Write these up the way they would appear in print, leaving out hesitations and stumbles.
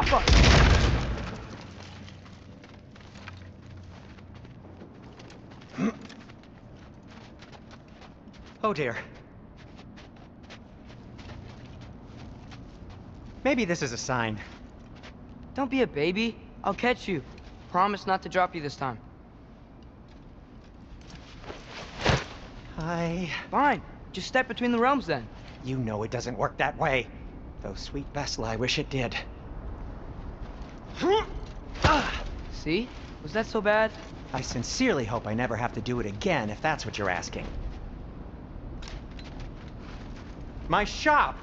stop us! Oh dear. Maybe this is a sign. Don't be a baby. I'll catch you. Promise not to drop you this time. Fine. Just step between the realms then. You know it doesn't work that way. Though, sweet Vessel, I wish it did. See? Was that so bad? I sincerely hope I never have to do it again, if that's what you're asking. My shop!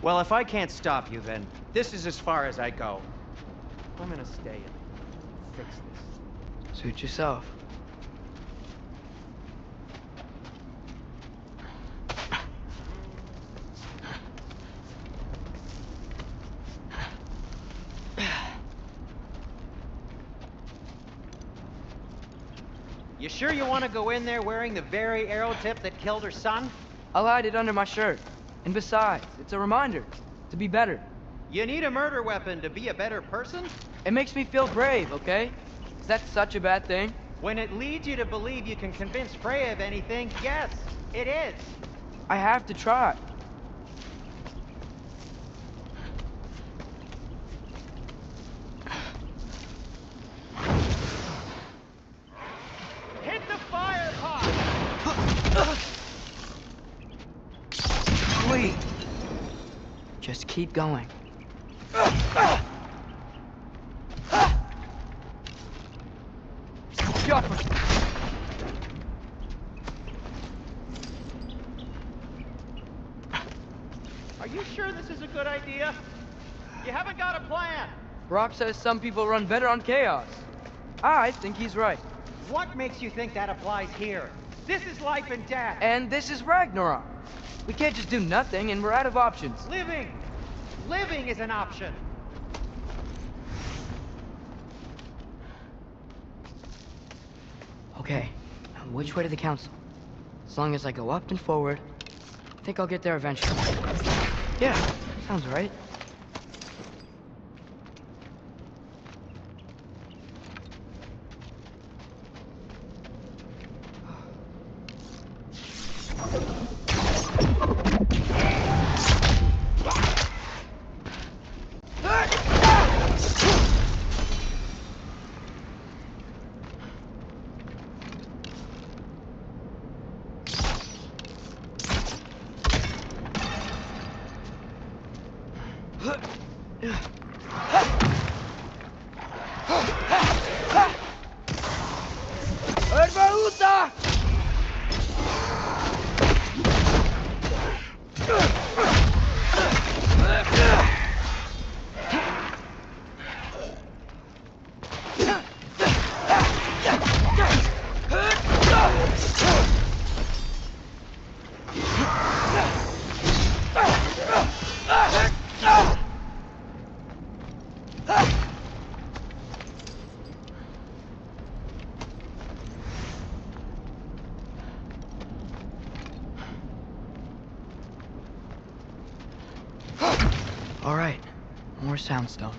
Well, if I can't stop you, then this is as far as I go. I'm gonna stay and fix this. Suit yourself. You sure you want to go in there wearing the very arrow tip that killed her son? I'll hide it under my shirt. And besides, it's a reminder to be better. You need a murder weapon to be a better person? It makes me feel brave, okay? Is that such a bad thing? When it leads you to believe you can convince Freya of anything, yes, it is. I have to try. Hit the fire pot! Wait. Just keep going. Are you sure this is a good idea? You haven't got a plan. Brock says some people run better on chaos. I think he's right. What makes you think that applies here? This is life and death. And this is Ragnarok. We can't just do nothing, and we're out of options. Living! Living is an option. Okay, now which way to the council? As long as I go up and forward, I think I'll get there eventually. Yeah, sounds right. All right, more soundstone.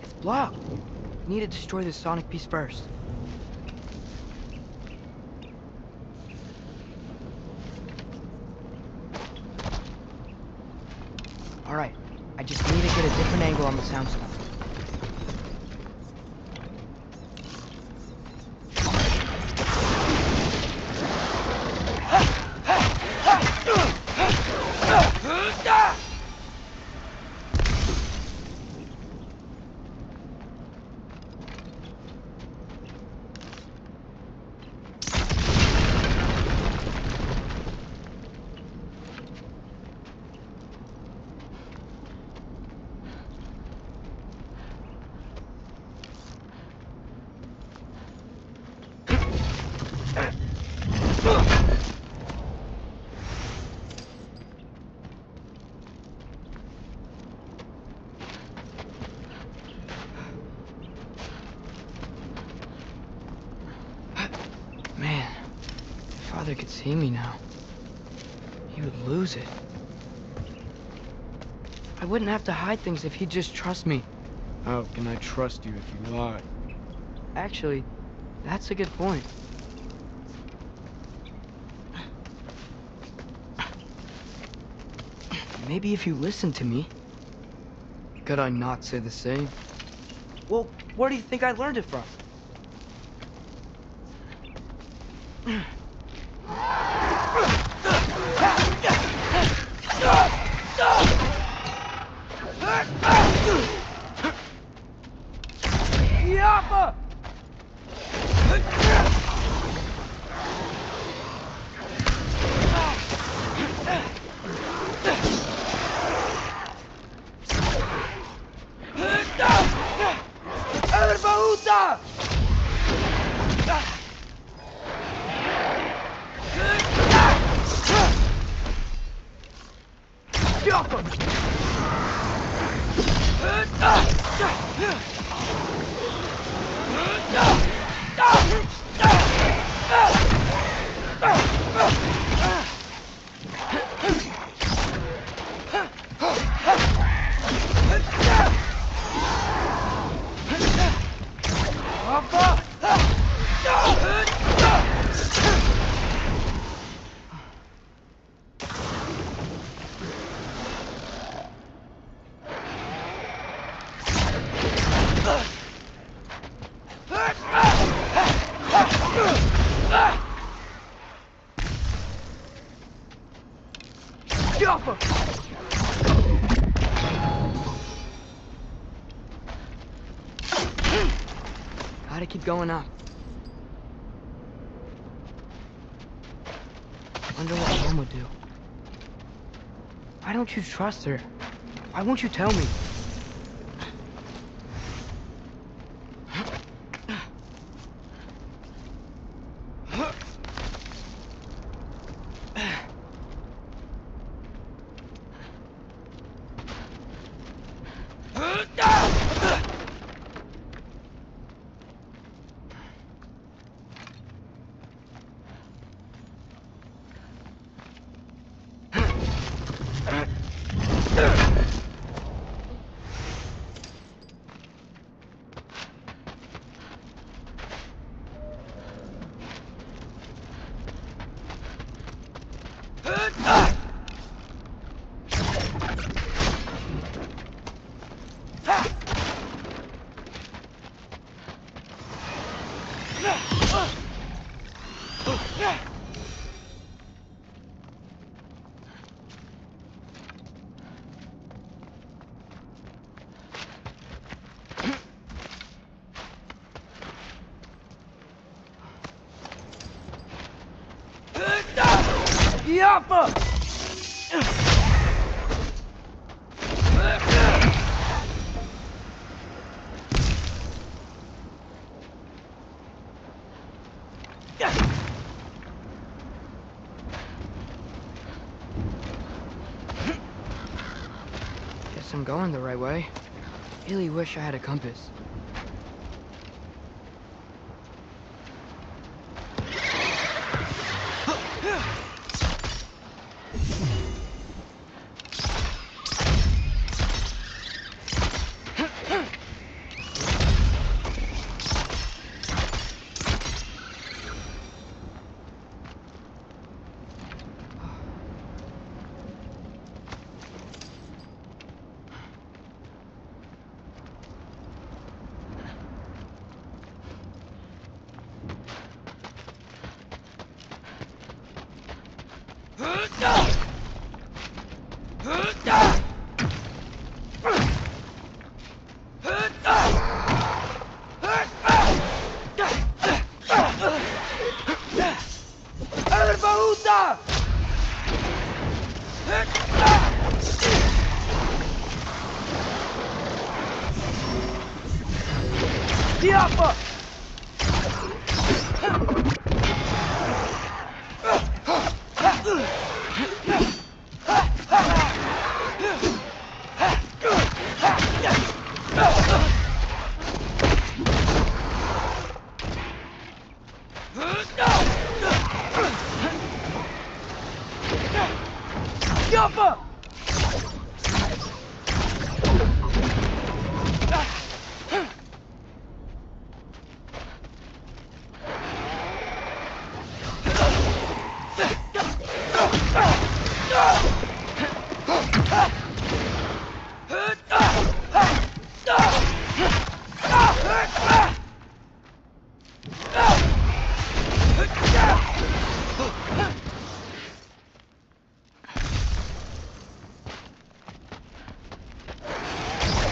It's blocked. We need to destroy this sonic piece first. All right, I just need to get a different angle on the soundstone. father could see me now, he would lose it. I wouldn't have to hide things if he'd just trust me. How can I trust you if you lie? Actually, that's a good point. Maybe if you listened to me. Could I not say the same? Well, where do you think I learned it from? Yappa! Gotta keep going up. Wonder what Mom would do. Why don't you trust her? Why won't you tell me? Yappa! Guess I'm going the right way. Really wish I had a compass.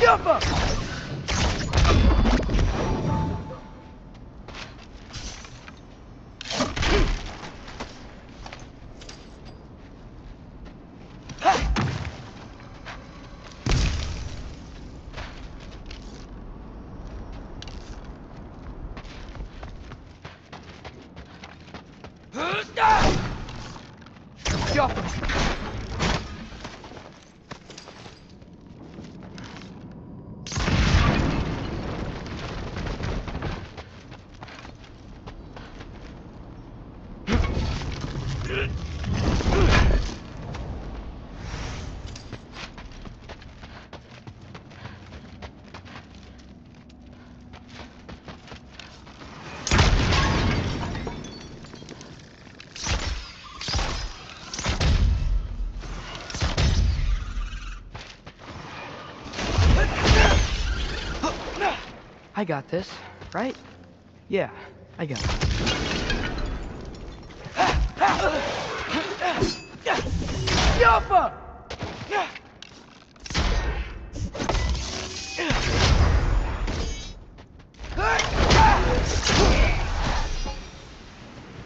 Yappa! I got this, right? Yeah, I got it. Yappa!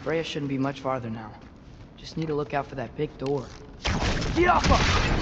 Freya shouldn't be much farther now. Just need to look out for that big door. Yappa!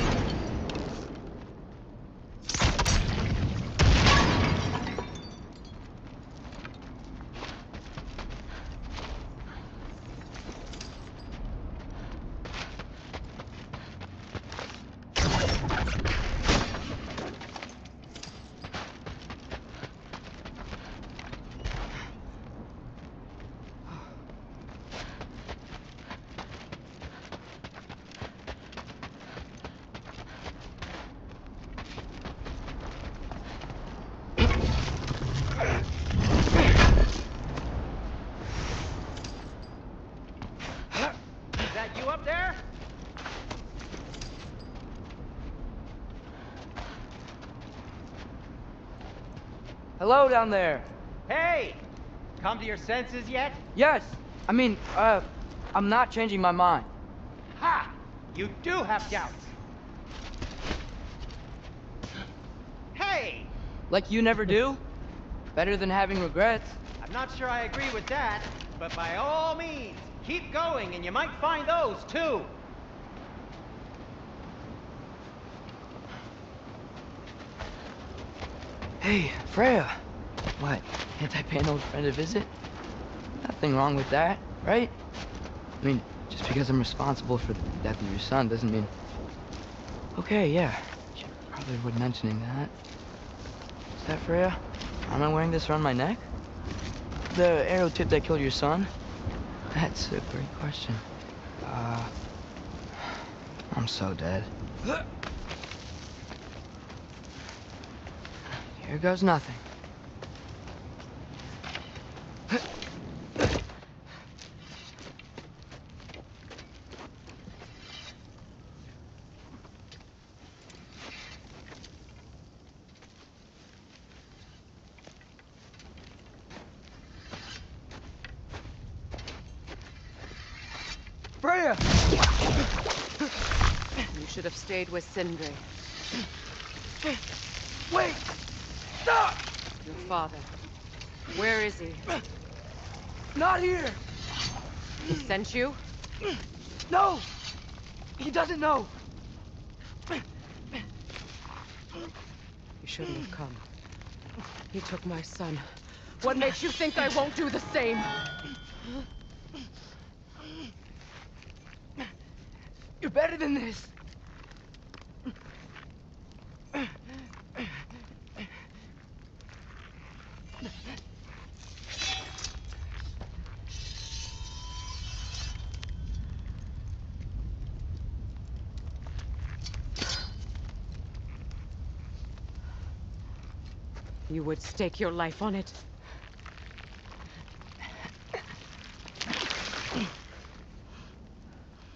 Hello down there. Hey! Come to your senses yet? Yes. I mean, I'm not changing my mind. Ha! You do have doubts. Hey! Like you never do? Better than having regrets. I'm not sure I agree with that, but by all means, keep going and you might find those too. Hey, Freya. What, can't I pay an old friend a visit? Nothing wrong with that, right? I mean, just because I'm responsible for the death of your son doesn't mean... Okay, yeah. Should probably avoid mentioning that. Is that Freya? Am I wearing this around my neck? The arrow tip that killed your son? That's a great question. I'm so dead. Here goes nothing. Freya! You should have stayed with Sindri. Wait! Stop! Your father. Where is he? Not here! He sent you? No! He doesn't know! You shouldn't have come. He took my son. What makes you think I won't do the same? You're better than this! You would stake your life on it?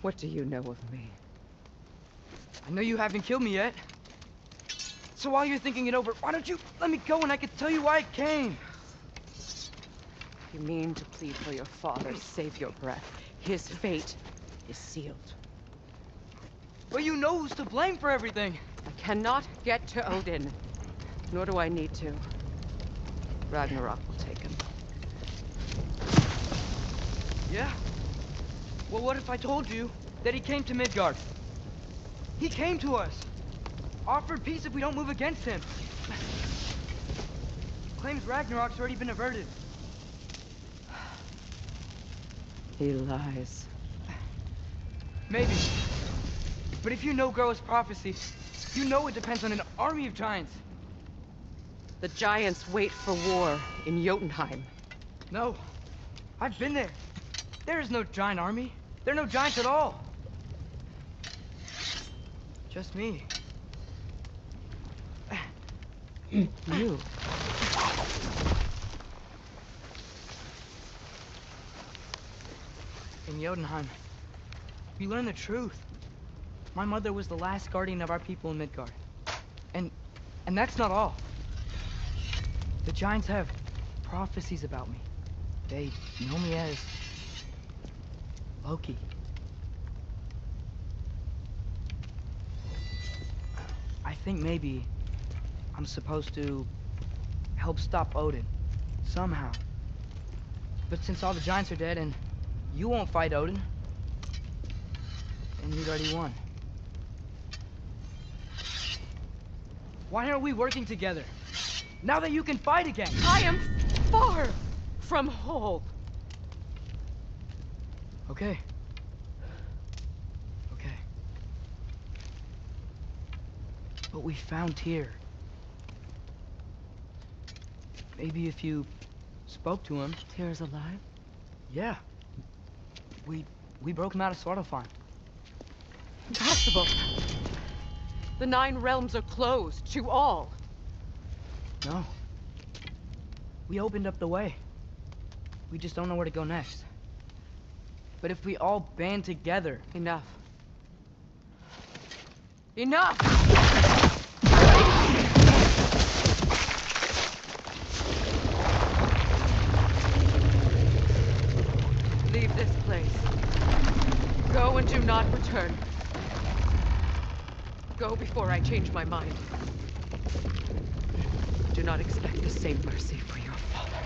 What do you know of me? I know you haven't killed me yet. So while you're thinking it over, why don't you let me go and I can tell you why I came? You mean to plead for your father, save your breath. His fate is sealed. But you know who's to blame for everything. I cannot get to Odin, nor do I need to. Ragnarok will take him. Yeah? Well, what if I told you that he came to Midgard? He came to us. Offered peace if we don't move against him. Claims Ragnarok's already been averted. He lies. Maybe. But if you know Groa's prophecy, you know it depends on an army of giants. The giants wait for war in Jotunheim. No. I've been there. There is no giant army. There are no giants at all. Just me. You? In Jotunheim, we learn the truth. My mother was the last guardian of our people in Midgard. And that's not all. The giants have prophecies about me. They know me as Loki. I think maybe I'm supposed to help stop Odin, somehow. But since all the giants are dead and you won't fight Odin, and you'd already won. Why aren't we working together? Now that you can fight again! I am far from whole. Okay. Okay. But we found Tyr. Maybe if you spoke to him... Tyr's alive? Yeah. We broke him out of Svartalfheim. Impossible. The 9 realms are closed to all. No. We opened up the way. We just don't know where to go next. But if we all band together... Enough. Enough! Leave this place. Go and do not return. Go before I change my mind. Do not expect the same mercy for your father.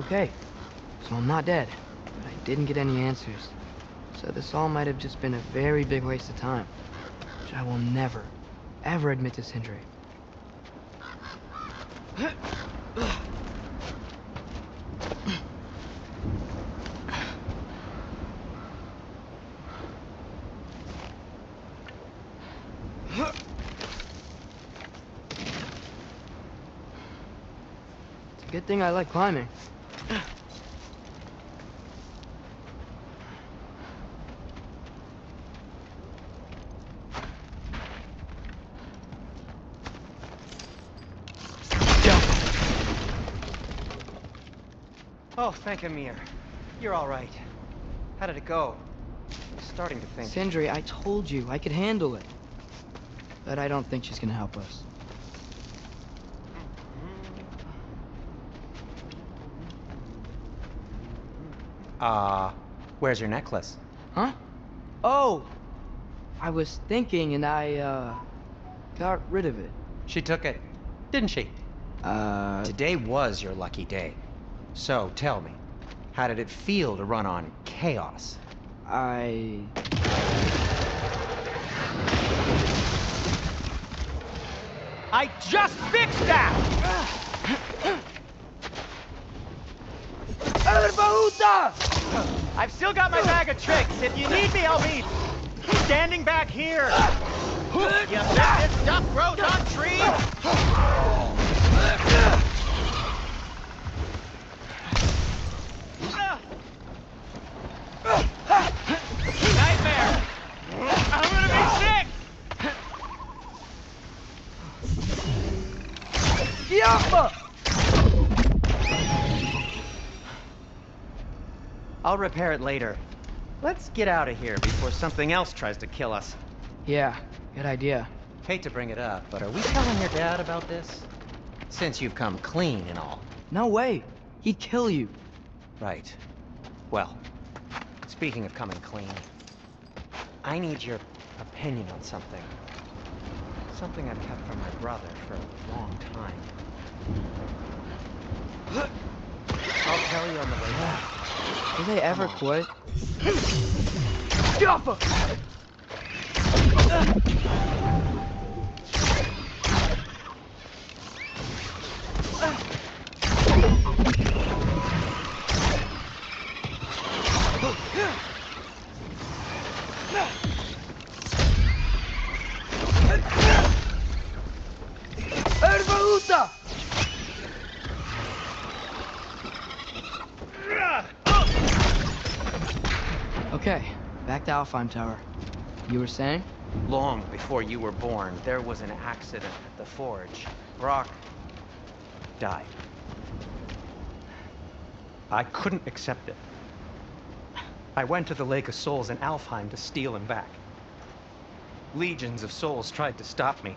Okay, so I'm not dead, but I didn't get any answers. So this all might have just been a very big waste of time, which I will never, ever admit to Sindri. It's a good thing I like climbing. Oh, thank Amir. You're all right. How did it go? I'm starting to think. Sindri, I told you I could handle it. But I don't think she's gonna help us. Where's your necklace? Huh? Oh! I was thinking and I, got rid of it. She took it, didn't she? Today was your lucky day. So, tell me, how did it feel to run on chaos? I just fixed that! I've still got my bag of tricks. If you need me, I'll be standing back here. You bet this stuff grows on trees? Nightmare! I'm gonna be sick! I'll repair it later. Let's get out of here before something else tries to kill us. Yeah, good idea. Hate to bring it up, but are we telling your dad about this? Since you've come clean and all. No way! He'd kill you. Right. Well, speaking of coming clean, I need your opinion on something. Something I've kept from my brother for a long time. I'll tell you on the way back. Do they ever quit? Okay, back to Alfheim Tower. You were saying? Long before you were born, there was an accident at the forge. Brock died. I couldn't accept it. I went to the Lake of Souls in Alfheim to steal him back. Legions of souls tried to stop me.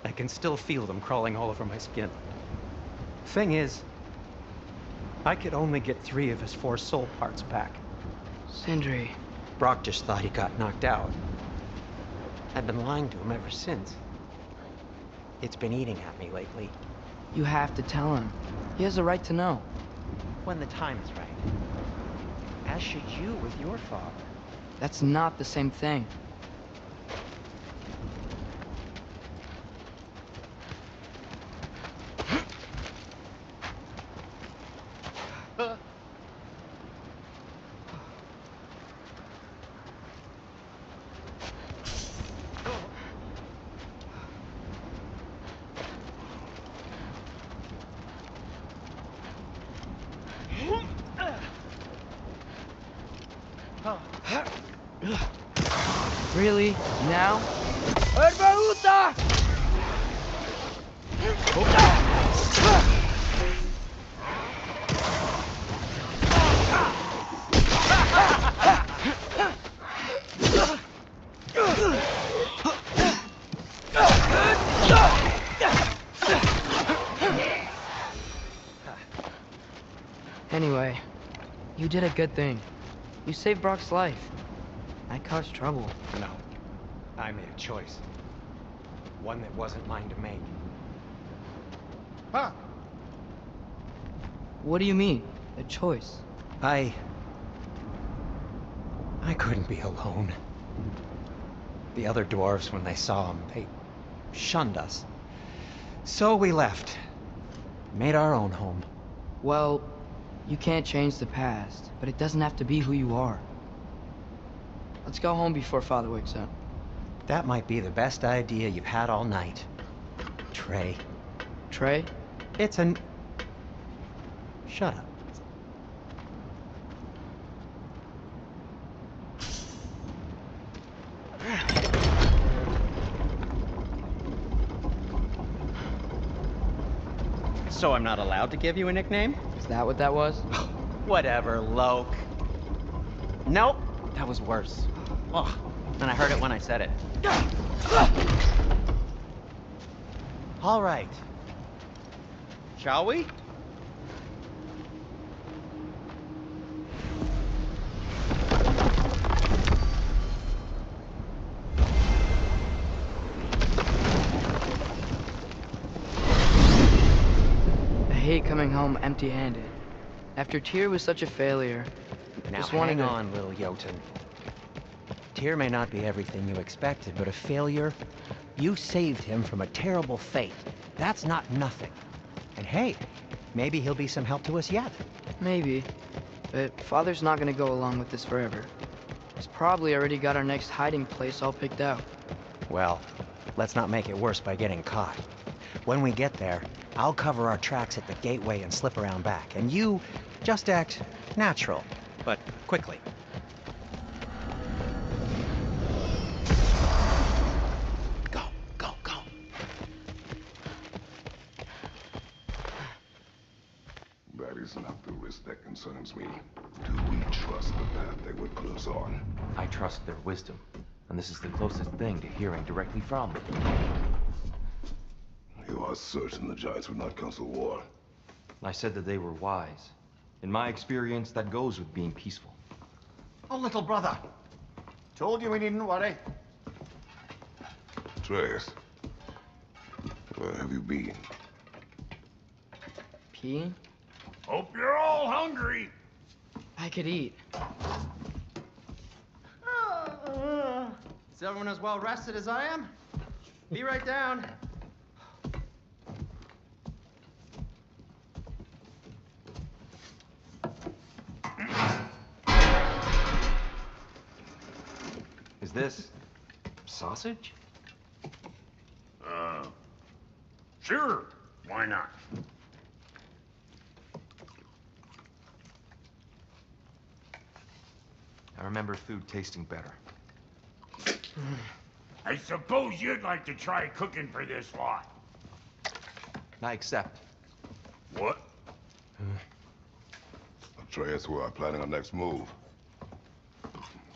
I can still feel them crawling all over my skin. Thing is, I could only get 3 of his 4 soul parts back. Sindri. Brock just thought he got knocked out. I've been lying to him ever since. It's been eating at me lately. You have to tell him. He has a right to know. When the time is right. As should you with your father. That's not the same thing. Really? Now? Anyway, you did a good thing. You saved Brock's life. I caused trouble. No. I made a choice. One that wasn't mine to make. Huh. What do you mean? A choice? I couldn't be alone. The other dwarves, when they saw him, they shunned us. So we left. Made our own home. Well, you can't change the past, but it doesn't have to be who you are. Let's go home before Father wakes up. That might be the best idea you've had all night. Trey. Trey? It's an... Shut up. So I'm not allowed to give you a nickname? Is that what that was? Whatever, Loke. Nope, that was worse. Ugh, and I heard it when I said it. All right. Shall we? I hate coming home empty-handed. After Tyr was such a failure, Now just wanted hang to... on, little Jotun. Tyr may not be everything you expected, but a failure? You saved him from a terrible fate. That's not nothing. And hey, maybe he'll be some help to us yet. Maybe. But Father's not gonna go along with this forever. He's probably already got our next hiding place all picked out. Well, let's not make it worse by getting caught. When we get there, I'll cover our tracks at the gateway and slip around back. And you just act natural, but quickly. Go, go, go. That is not the risk that concerns me. Do we trust the path they would put us on? I trust their wisdom, and this is the closest thing to hearing directly from them. You are certain the Giants would not counsel war? I said that they were wise. In my experience, that goes with being peaceful. Oh, little brother. Told you we needn't worry. Atreus, where have you been? Peeing? Hope you're all hungry. I could eat. Is everyone as well rested as I am? Be right down. Is this sausage? Sure. Why not? I remember food tasting better. I suppose you'd like to try cooking for this lot. I accept. What? Atreus, we are planning our next move.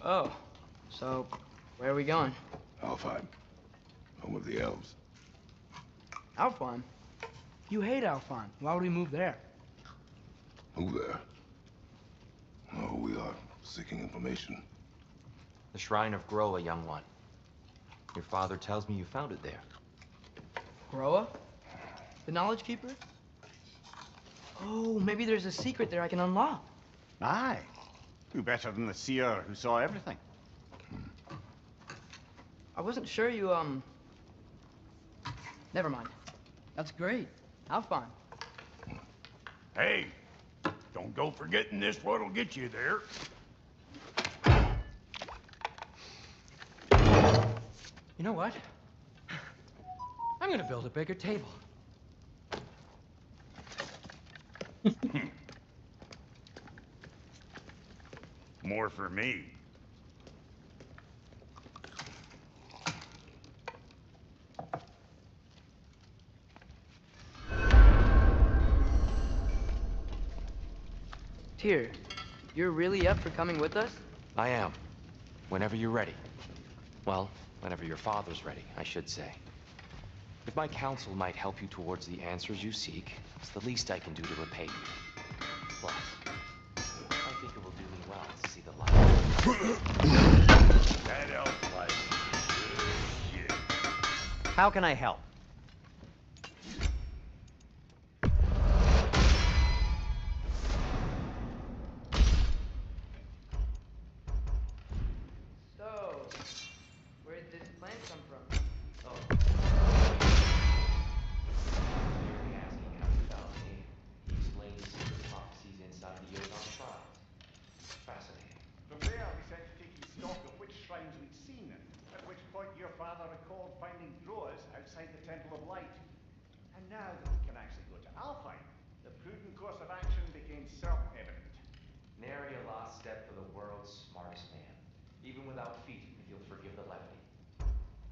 Oh, so where are we going? Alfheim, home of the elves. Alfheim? You hate Alfheim. Why would we move there? Move there? Oh, we are seeking information. The Shrine of Groa, young one. Your father tells me you found it there. Groa? The Knowledge Keeper? Oh, maybe there's a secret there I can unlock. Aye. Who better than the seer who saw everything? I wasn't sure you, Never mind. That's great. Alfheim. Hey, don't go forgetting this what'll get you there. You know what? I'm gonna build a bigger table. More for me. Tyr, you're really up for coming with us? I am. Whenever you're ready. Well, whenever your father's ready, I should say. If my counsel might help you towards the answers you seek, it's the least I can do to repay you. Plus, I think it will do me well to see the light. That elf life is good shit. How can I help? Even without feet, if you'll forgive the levity.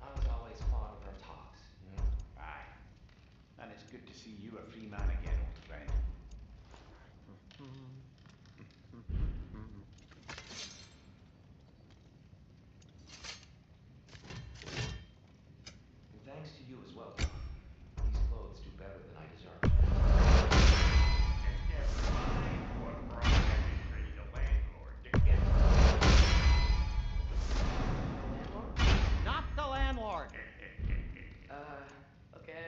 I was always fond of her talks, you know? Aye. And it's good to see you a free man again, old friend. And thanks to you as well, Doc. These clothes do better than I deserve. And never mind what Brian had to trade the landlord to get. The landlord? He's not the landlord. Okay.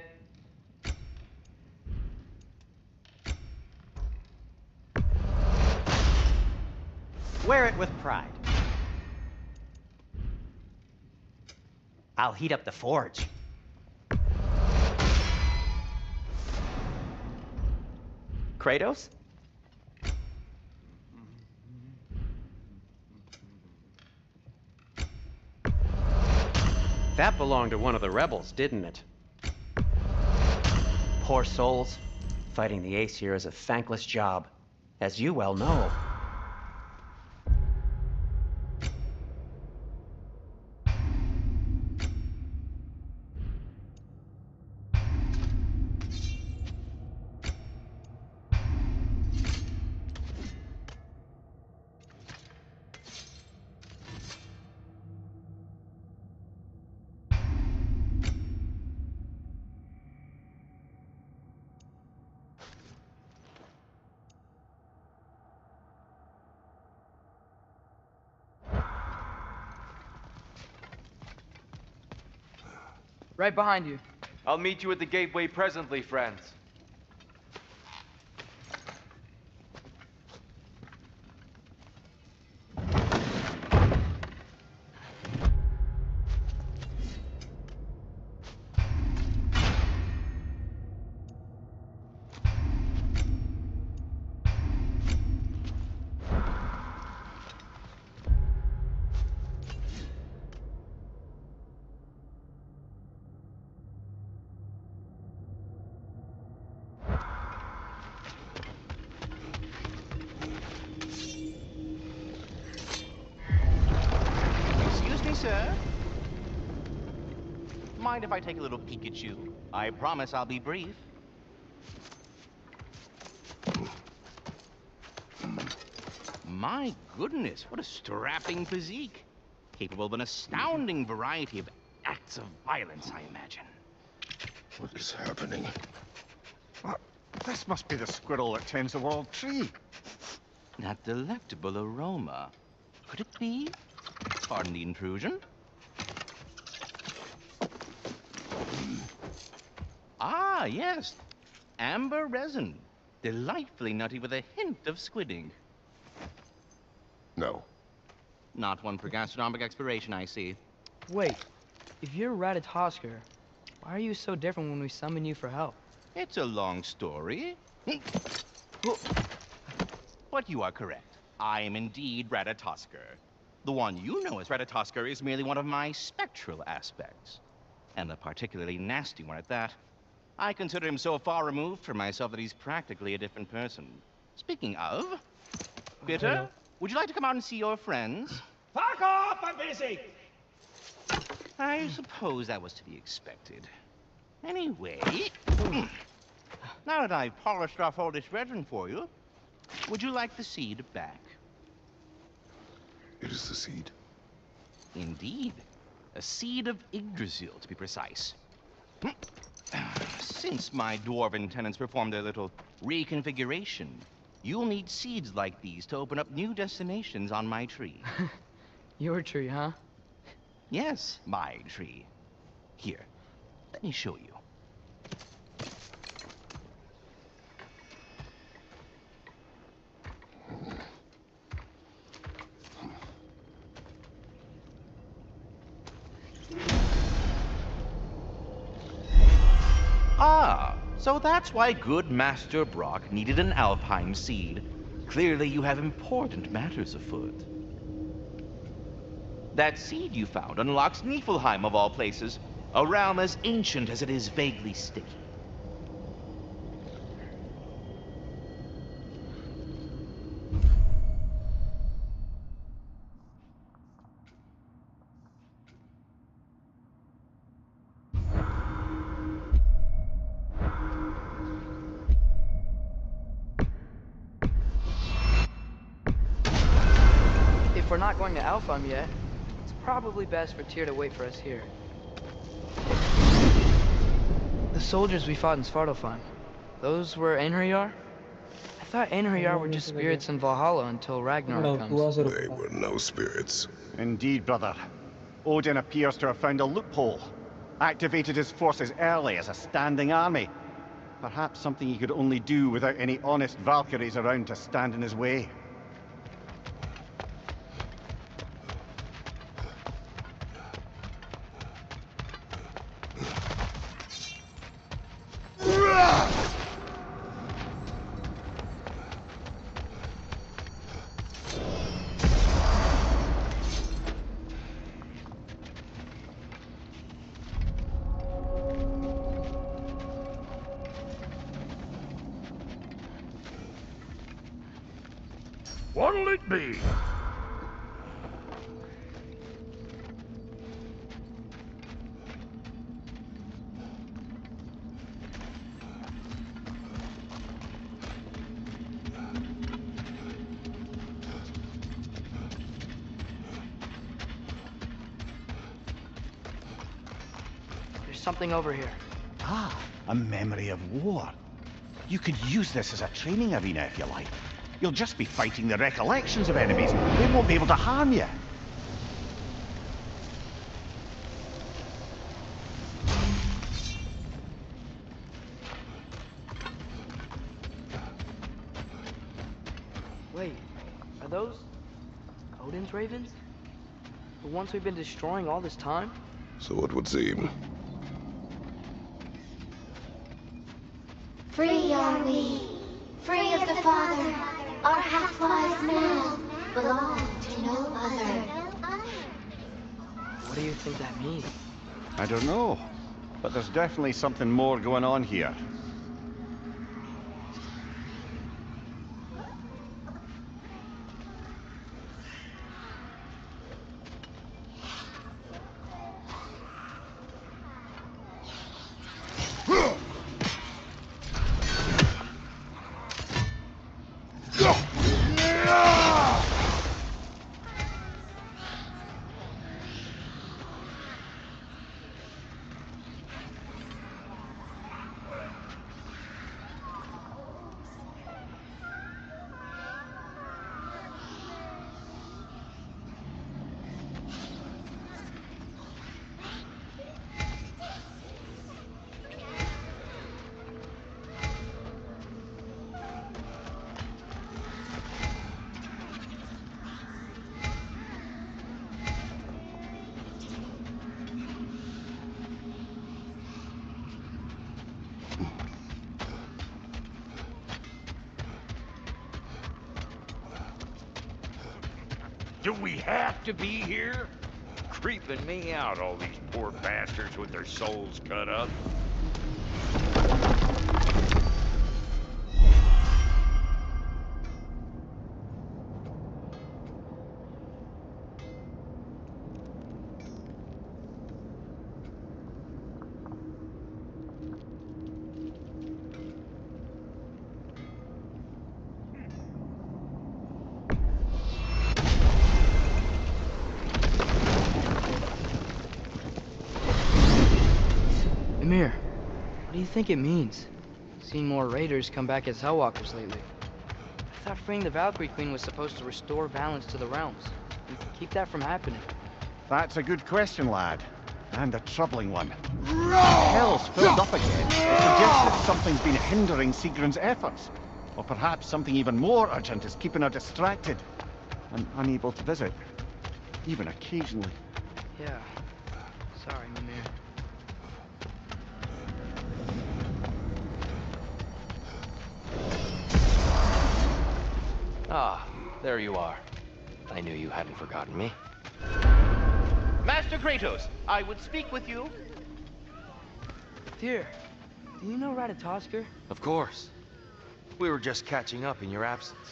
Wear it with pride. I'll heat up the forge. Kratos? That belonged to one of the rebels, didn't it? Poor souls. Fighting the Aesir is a thankless job, as you well know. Right behind you. I'll meet you at the gateway presently, friends. Excuse me, sir. Mind if I take a little peek at you? I promise I'll be brief. My goodness, what a strapping physique. Capable of an astounding variety of acts of violence, I imagine. What is happening? This must be the squirrel that tends the world tree. That delectable aroma. Could it be? Pardon the intrusion. Ah, yes. Amber resin. Delightfully nutty with a hint of squid ink. No. Not one for gastronomic exploration, I see. Wait, if you're Ratatosker, why are you so different when we summon you for help? It's a long story. But you are correct. I am indeed Ratatosker. The one you know as Ratatosker is merely one of my spectral aspects. And a particularly nasty one at that. I consider him so far removed from myself that he's practically a different person. Speaking of, Bitter, would you like to come out and see your friends? Fuck off! I'm busy! I suppose that was to be expected. Anyway, now that I've polished off all this resin for you, would you like the seed back? It is the seed. Indeed. A seed of Yggdrasil, to be precise. Since my dwarven tenants performed their little reconfiguration, you'll need seeds like these to open up new destinations on my tree. Your tree, huh? Yes, my tree. Here, let me show you. Ah, so that's why good Master Brock needed an Alpine seed. Clearly you have important matters afoot. That seed you found unlocks Niflheim of all places, a realm as ancient as it is vaguely sticky. if we're not going to Alfheim yet, it's probably best for Tyr to wait for us here. The soldiers we fought in Svartalfheim, those were Einherjar? I thought Einherjar were just spirits in Valhalla until Ragnarok comes. They were no spirits. Indeed, brother. Odin appears to have found a loophole. Activated his forces early as a standing army. Perhaps something he could only do without any honest Valkyries around to stand in his way. What'll it be? There's something over here. Ah, a memory of war. You could use this as a training arena if you like. You'll just be fighting the recollections of enemies. They won't be able to harm you. Wait, are those Odin's ravens? The ones we've been destroying all this time? So it would seem. Free are we, free of the Father. Our half-wise man belong to no other. What do you think that means? I don't know, but there's definitely something more going on here. Do we have to be here? Creeping me out, all these poor bastards with their souls cut up. Ymir, what do you think it means? Seeing more raiders come back as Hellwalkers lately. I thought freeing the Valkyrie Queen was supposed to restore balance to the realms. And keep that from happening. That's a good question, lad. And a troubling one. Hell's filled up again. It suggests that something's been hindering Sigrun's efforts. Or perhaps something even more urgent is keeping her distracted and unable to visit. Even occasionally. Yeah. Sorry, Ymir. Ah, there you are. I knew you hadn't forgotten me. Master Kratos, I would speak with you. Tyr, do you know Ratatoskr? Of course. We were just catching up in your absence.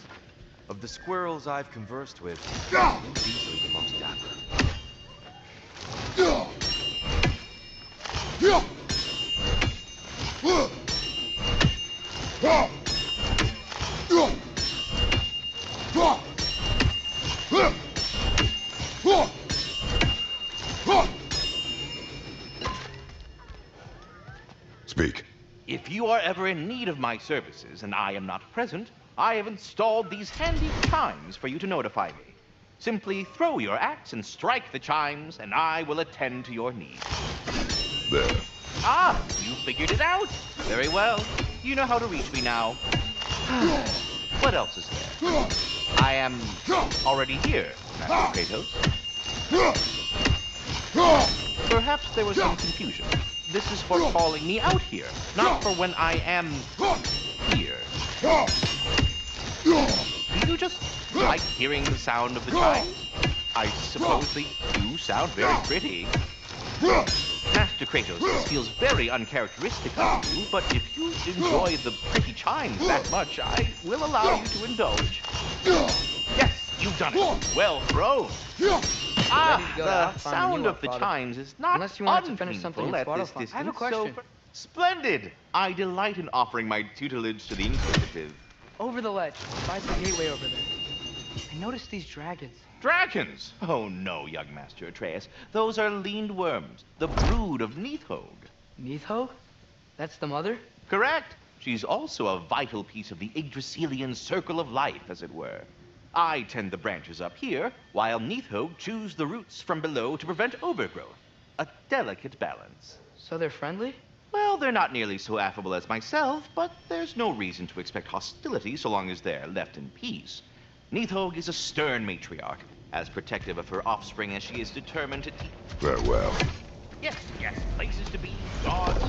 Of the squirrels I've conversed with, he's easily the most dapper. If you are ever in need of my services and I am not present, I have installed these handy chimes for you to notify me. Simply throw your axe and strike the chimes, and I will attend to your needs. There. Ah, you figured it out. Very well. You know how to reach me now. What else is there? I am already here, Master Kratos. Perhaps there was some confusion. This is for calling me out here, not for when I am here. Do you just like hearing the sound of the chimes? I suppose they do sound very pretty. Master Kratos, this feels very uncharacteristic of you, but if you enjoy the pretty chimes that much, I will allow you to indulge. Yes, you've done it. Well thrown. Ah, the sound of the chimes is not unless you want to finish something at this I distance. have a question. So splendid! I delight in offering my tutelage to the inquisitive. Over the ledge, by the gateway over there. I noticed these dragons. Dragons? Oh no, young Master Atreus. Those are leaned worms, the brood of Nithog. Nithog? That's the mother? Correct. She's also a vital piece of the Yggdrasilian circle of life, as it were. I tend the branches up here, while Nithog chews the roots from below to prevent overgrowth. A delicate balance. So they're friendly? Well, they're not nearly so affable as myself, but there's no reason to expect hostility so long as they're left in peace. Nithog is a stern matriarch, as protective of her offspring as she is determined to teach. Farewell. Yes, places to be, gods.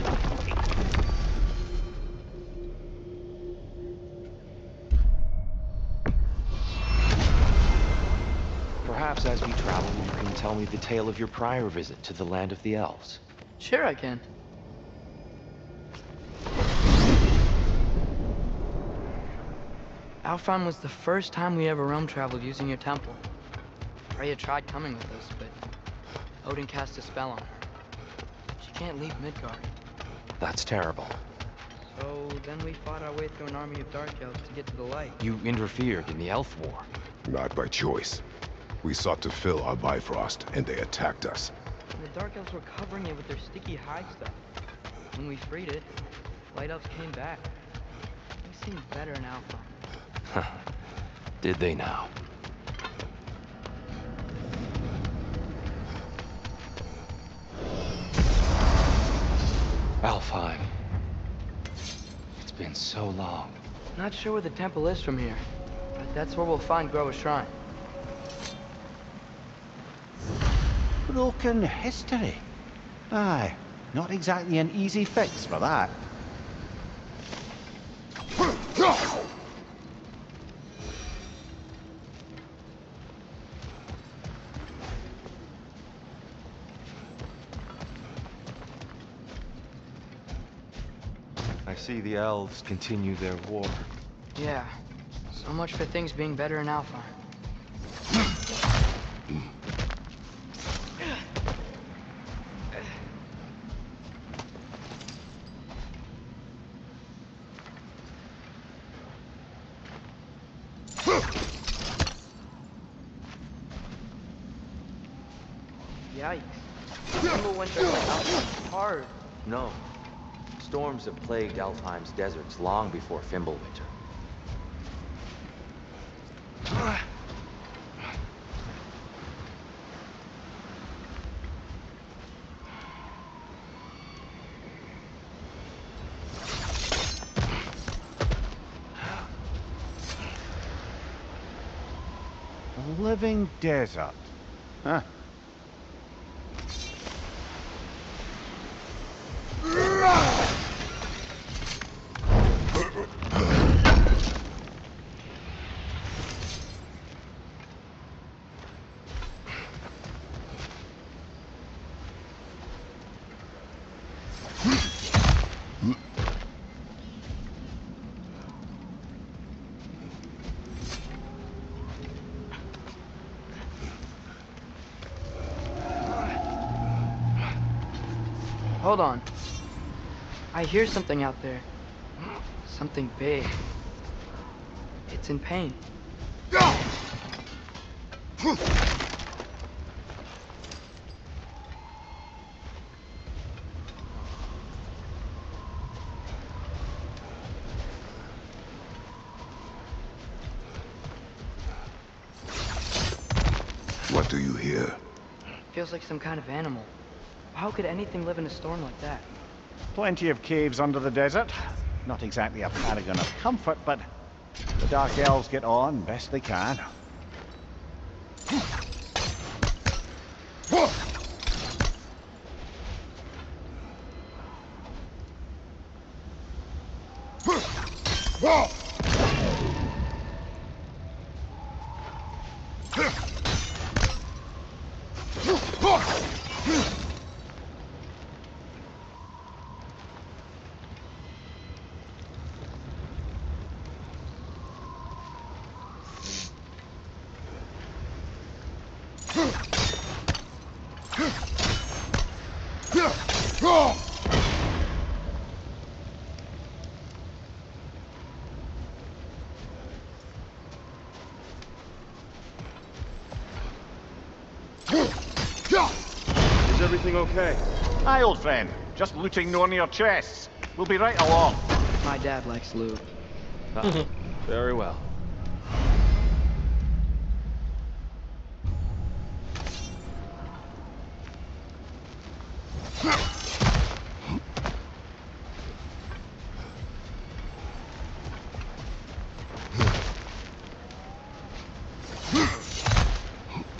Perhaps as we travel, you can tell me the tale of your prior visit to the land of the elves. Sure I can. Alfheim was the first time we ever realm traveled using your temple. Freya tried coming with us, but Odin cast a spell on her. She can't leave Midgard. That's terrible. So then we fought our way through an army of dark elves to get to the light. You interfered in the elf war. Not by choice. We sought to fill our Bifrost, and they attacked us. And the dark elves were covering it with their sticky hide stuff. When we freed it, light elves came back. They seemed better in Alfheim. Did they now? Alfheim. It's been so long. Not sure where the temple is from here, but that's where we'll find Groa's shrine. Broken history. Aye, not exactly an easy fix for that. I see the elves continue their war. Yeah, so much for things being better in Alfheim. Yikes. Winter like Alfheim's hard. No. Storms have plagued Alfheim's deserts long before Fimbulwinter. A living desert. Huh. Hold on. I hear something out there. Something big. It's in pain. What do you hear? Feels like some kind of animal. How could anything live in a storm like that? Plenty of caves under the desert. Not exactly a paragon of comfort, but the Dark Elves get on best they can. Is everything okay? Hi, old friend. Just looting Nornir chests. We'll be right along. My dad likes loot. Ah, very well.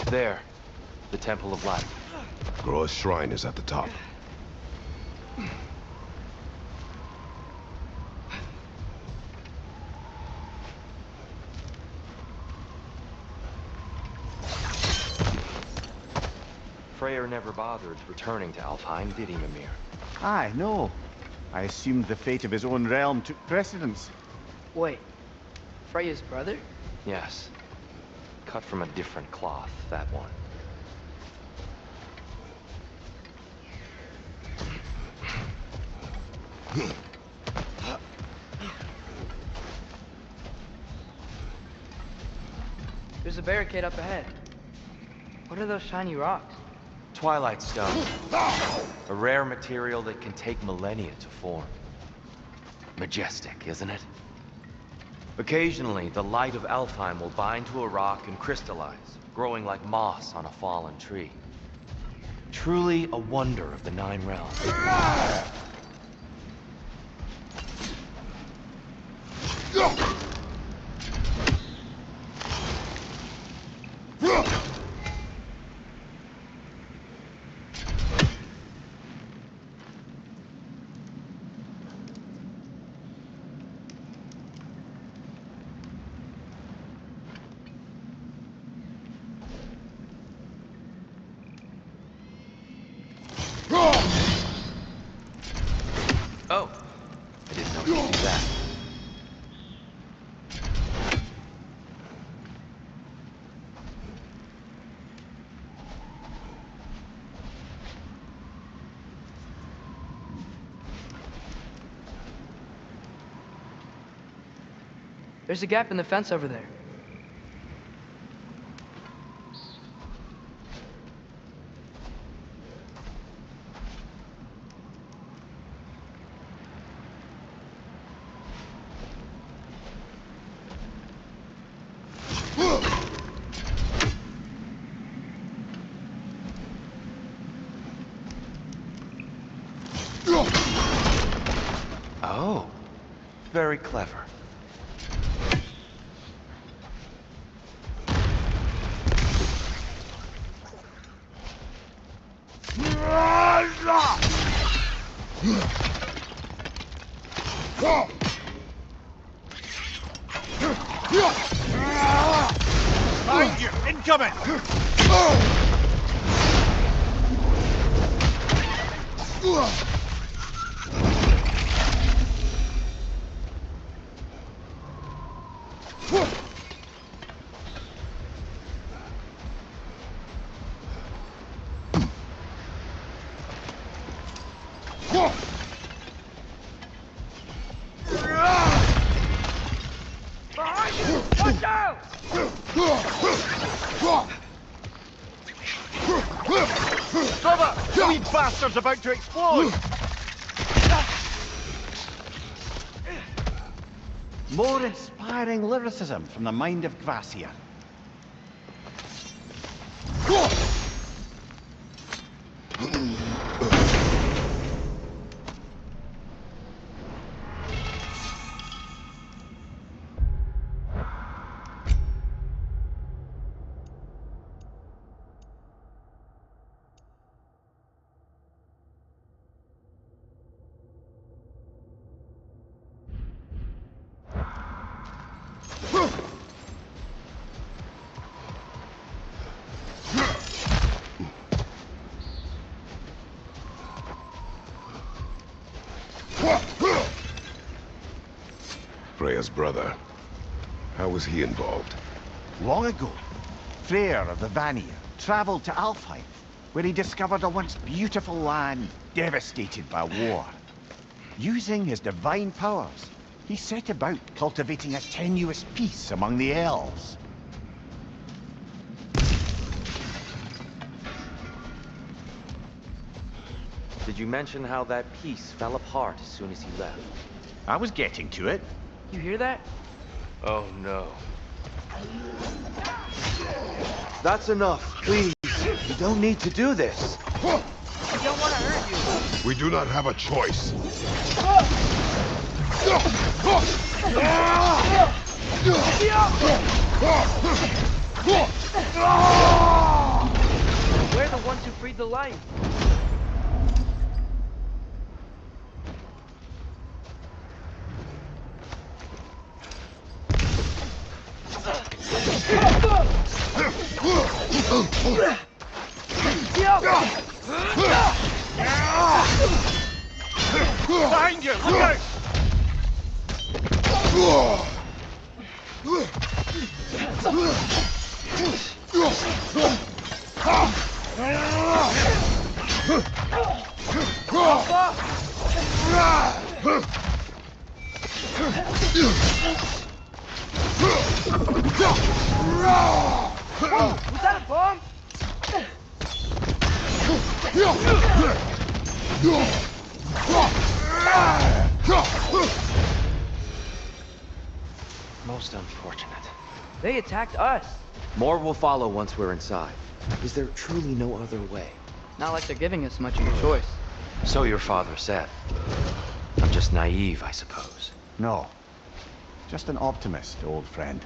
There. The Temple of Light. Groa's shrine is at the top. Freyr never bothered returning to Alfheim, did he, Mimir? Aye, no. I assumed the fate of his own realm took precedence. Wait, Freya's brother? Yes. Cut from a different cloth, that one. There's a barricade up ahead. What are those shiny rocks? Twilight Stone. A rare material that can take millennia to form. Majestic, isn't it? Occasionally, the light of Alfheim will bind to a rock and crystallize, growing like moss on a fallen tree. Truly a wonder of the Nine Realms. Oh, I didn't know you could do that. There's a gap in the fence over there. Oh, very clever. Behind you! Incoming! Watch out! Cover! The wee bastard's about to explode! More inspiring lyricism from the mind of Gracia. Freya's brother. How was he involved? Long ago, Freyr of the Vanir traveled to Alfheim, where he discovered a once beautiful land devastated by war. Using his divine powers, he set about cultivating a tenuous peace among the elves. Did you mention how that piece fell apart as soon as he left? I was getting to it. You hear that? Oh no. That's enough, please. You don't need to do this. I don't want to hurt you. We do not have a choice. We're the ones who freed the light. Behind you! Look out! Was that a bomb? Most unfortunate. They attacked us. More will follow once we're inside. Is there truly no other way? Not like they're giving us much of a choice. So your father said. I'm just naive, I suppose. No. Just an optimist, old friend.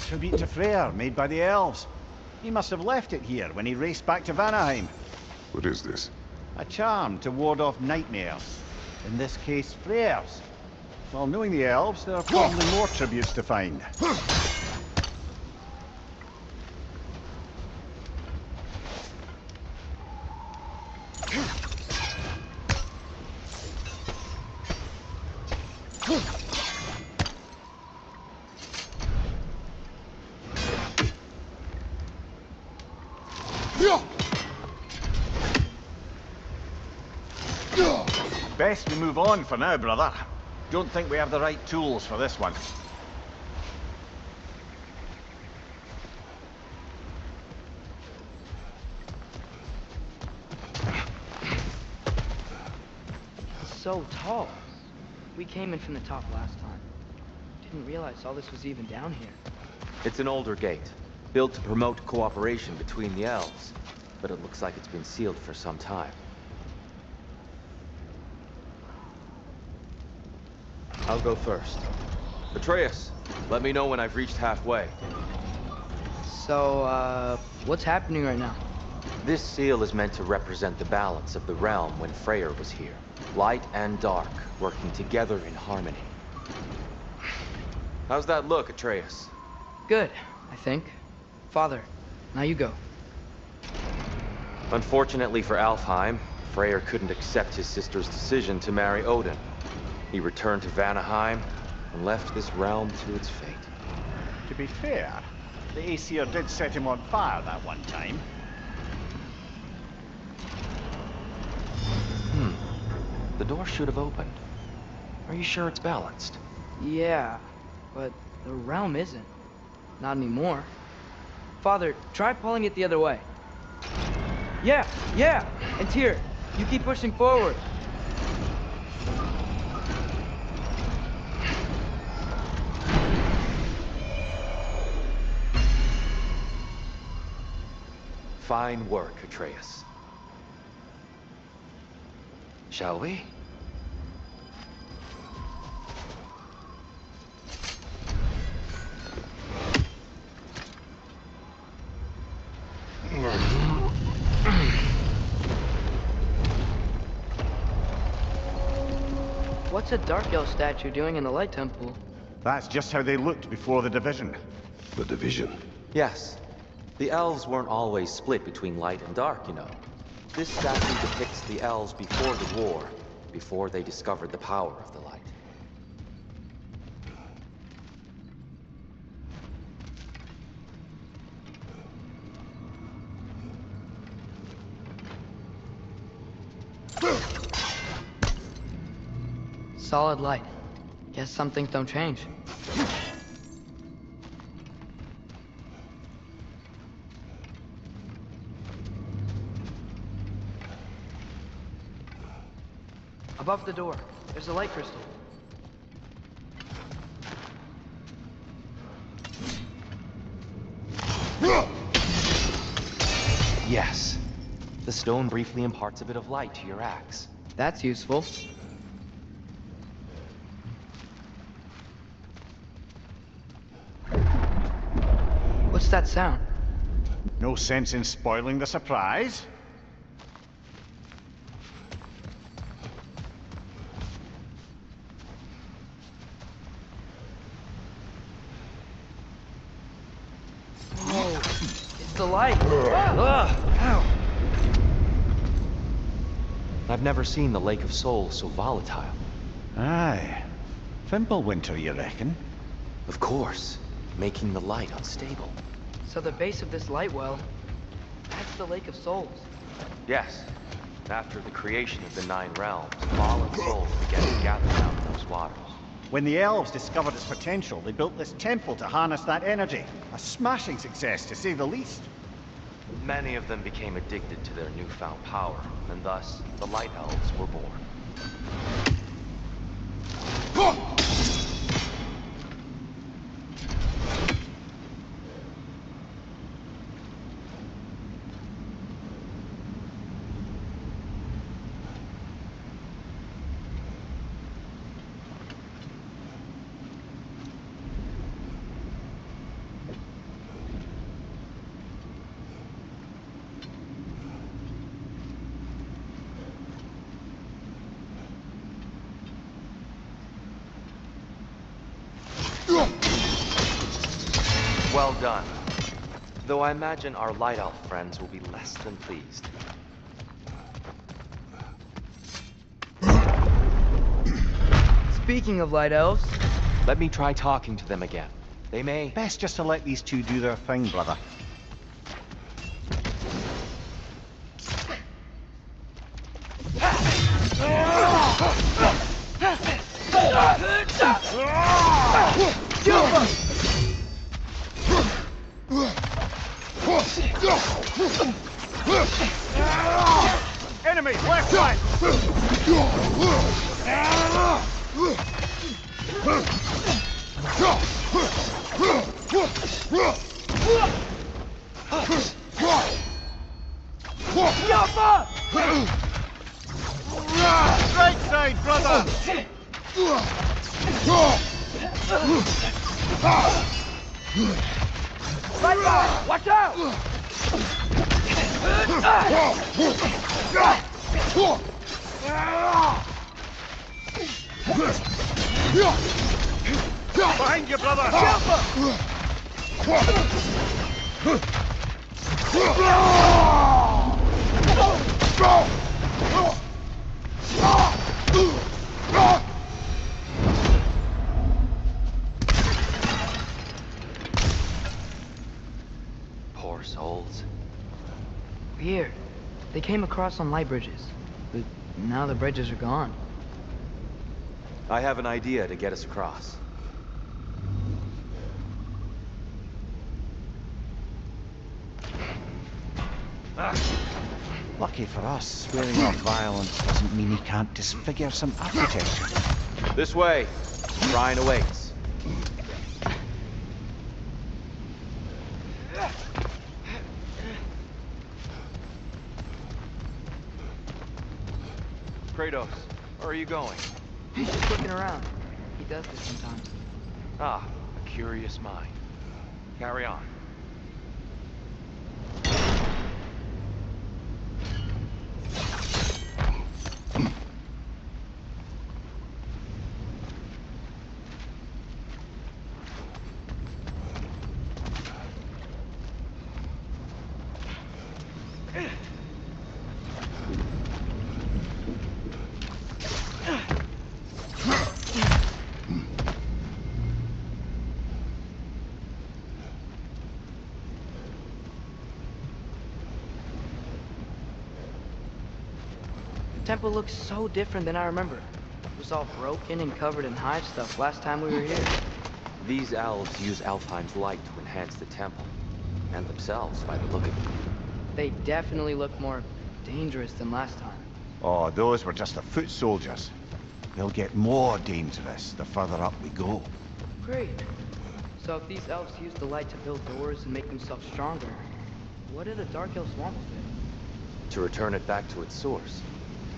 Tribute to Freyr, made by the elves. He must have left it here when he raced back to Vanaheim. What is this? A charm to ward off nightmares. In this case, Freyr's. Well, knowing the elves, there are probably more tributes to find. Best we move on for now, brother. Don't think we have the right tools for this one. So tall. We came in from the top last time. Didn't realize all this was even down here. It's an older gate, built to promote cooperation between the elves. But it looks like it's been sealed for some time. I'll go first. Atreus, let me know when I've reached halfway. So, what's happening right now? This seal is meant to represent the balance of the realm when Freyr was here. Light and dark, working together in harmony. How's that look, Atreus? Good, I think. Father, now you go. Unfortunately for Alfheim, Freyr couldn't accept his sister's decision to marry Odin. He returned to Vanaheim and left this realm to its fate. To be fair, the Aesir did set him on fire that one time. The door should have opened. Are you sure it's balanced? Yeah, but the realm isn't. Not anymore. Father, try pulling it the other way. Yeah, and here, you keep pushing forward. Fine work, Atreus. Shall we? What's a dark elf statue doing in the light temple? That's just how they looked before the division. The division? Yes. The elves weren't always split between light and dark, you know. This statue depicts the elves before the war, before they discovered the power of the light. Solid light. Guess some things don't change. Above the door, there's a light crystal. Yes. The stone briefly imparts a bit of light to your axe. That's useful. What's that sound? No sense in spoiling the surprise. Whoa, it's the light. Ow. I've never seen the Lake of Souls so volatile. Aye. Fimbulwinter, you reckon? Of course, making the light unstable. So the base of this light well, that's the Lake of Souls. Yes. After the creation of the 9 realms, fallen souls began to gather down in those waters. When the elves discovered its potential, they built this temple to harness that energy. A smashing success, to say the least. Many of them became addicted to their newfound power, and thus, the Light Elves were born. Well done. Though I imagine our Light Elf friends will be less than pleased. Speaking of light elves... Let me try talking to them again. They may... Best just to let these two do their thing, brother. Enemy, left side! Right side, brother! Right side! Watch out! Behind you, brother! Poor souls. Weird. They came across on light bridges, but now the bridges are gone. I have an idea to get us across. Lucky for us, swearing off violence doesn't mean he can't disfigure some architecture. This way. Shrine awaits. Kratos, where are you going? He's just looking around. He does this sometimes. Ah, a curious mind. Carry on. The temple looks so different than I remember. It was all broken and covered in hive stuff last time we were here. These elves use Alfheim's light to enhance the temple. And themselves, by the look of it. They definitely look more dangerous than last time. Oh, those were just the foot soldiers. They'll get more dangerous the further up we go. Great. So if these elves use the light to build doors and make themselves stronger, what do the Dark Elves want with it? To return it back to its source.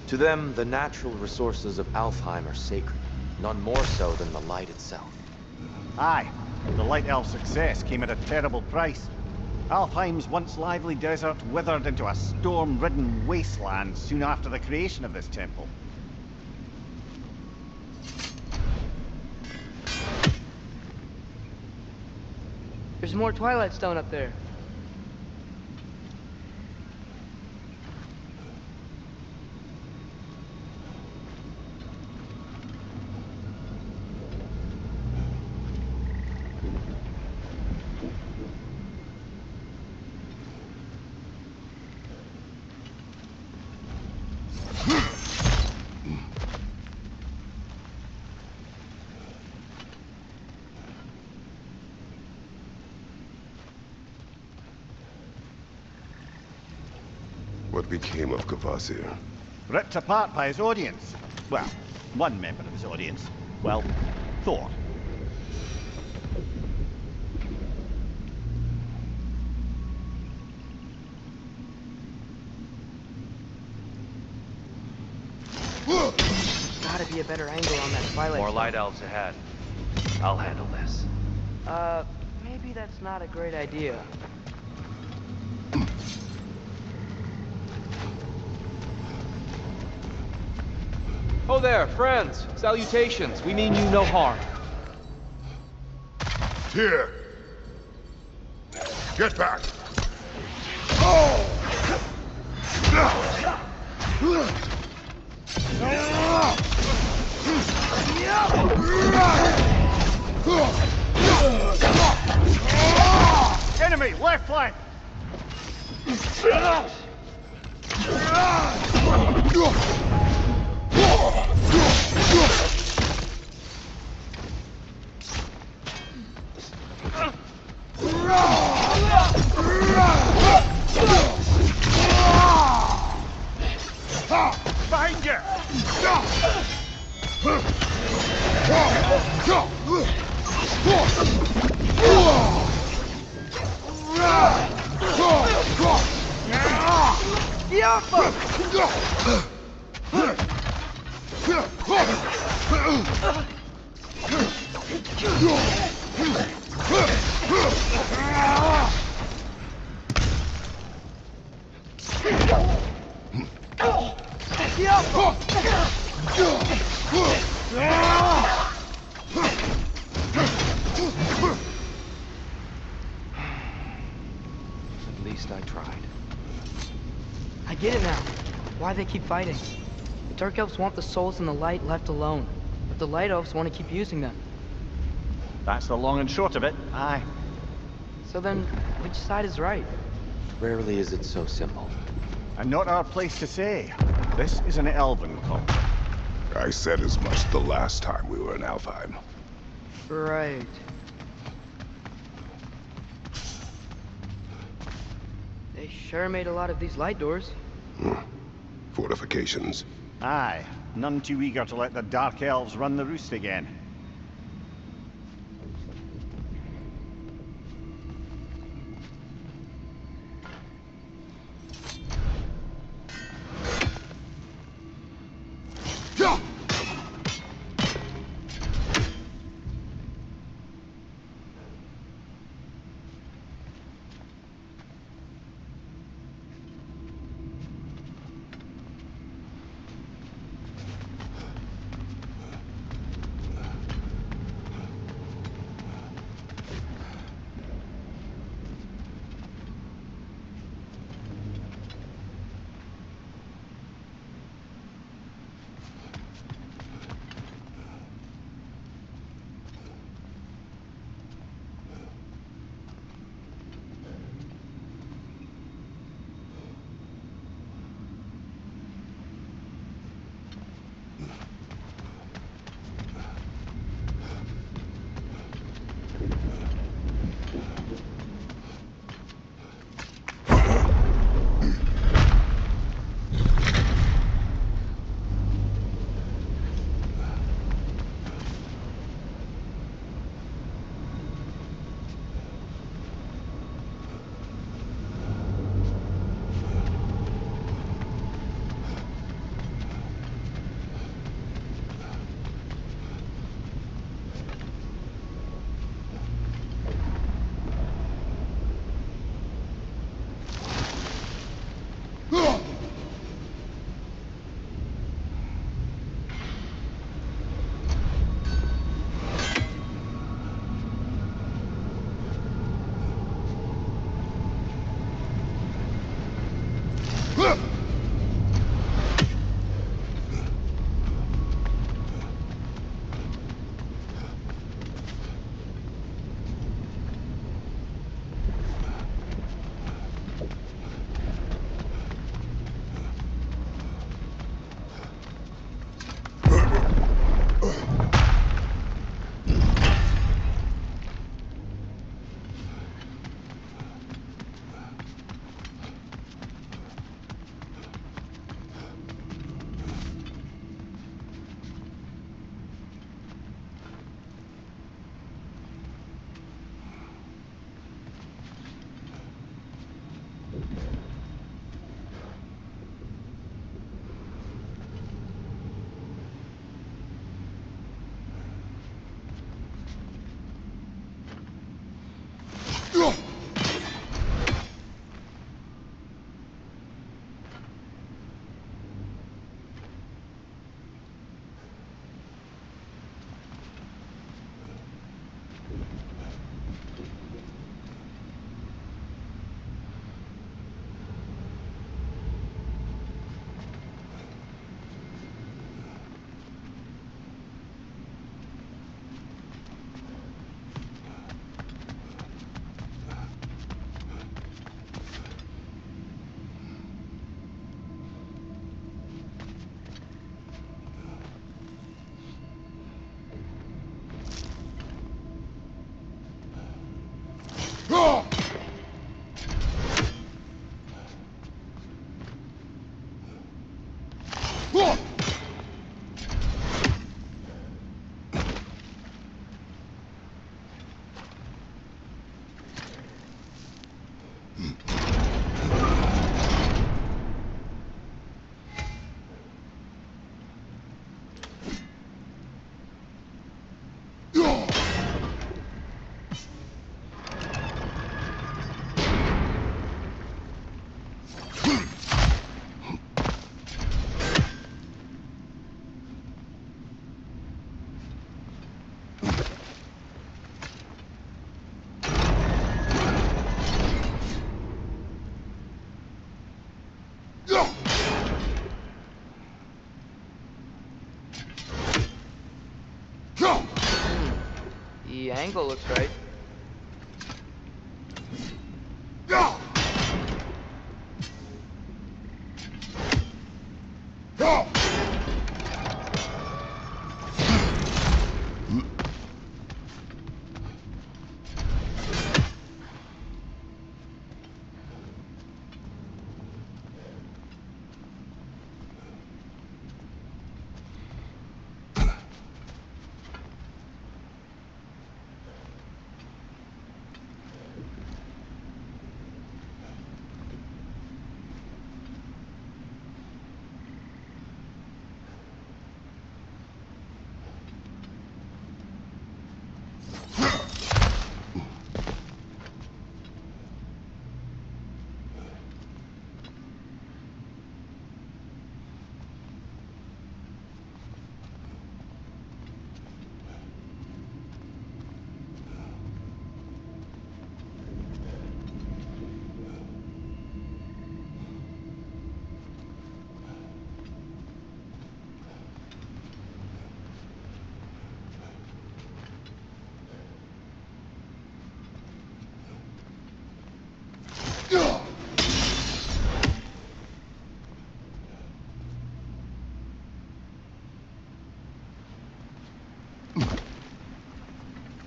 To them, the natural resources of Alfheim are sacred, none more so than the light itself. Aye, the Light Elf success came at a terrible price. Alfheim's once lively desert withered into a storm-ridden wasteland soon after the creation of this temple. There's more Twilight Stone up there. What became of Kvasir? Ripped apart by his audience. Well, one member of his audience. Well, Thor. Gotta be a better angle on that Twilight More Stone. light elves ahead. I'll handle this. Maybe that's not a great idea. Oh there, friends! Salutations! We mean you no harm. Here! Get back! Oh! Enemy, left flank! Behind you! At least I tried. I get it now. Why they keep fighting. The Dark Elves want the souls and the light left alone, but the Light Elves want to keep using them. That's the long and short of it, aye. So then, which side is right? Rarely is it so simple. And not our place to say. This is an elven cult. I said as much the last time we were in Alfheim. Right. They sure made a lot of these light doors. Fortifications. Aye, none too eager to let the Dark Elves run the roost again. angle looks right.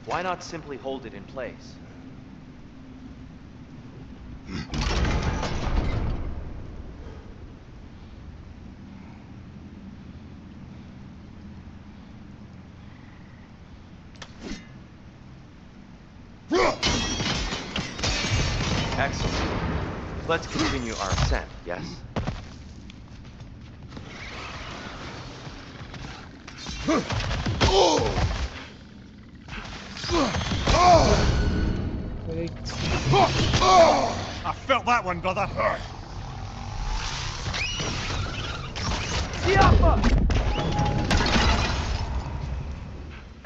Why not simply hold it in place? Excellent. Let's continue our ascent, yes? I felt that one, brother.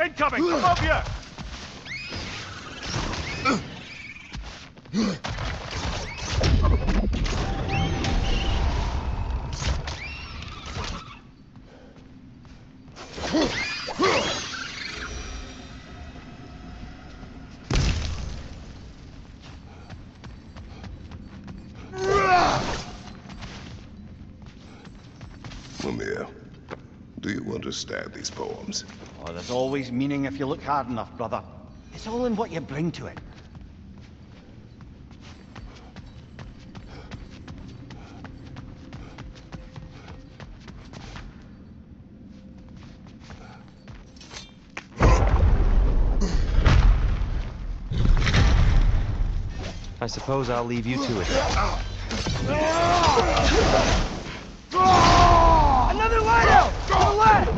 Incoming! Above you! Mimir, do you understand these poems? Oh, there's always meaning if you look hard enough, brother. It's all in what you bring to it. I suppose I'll leave you to it. Another light to the left!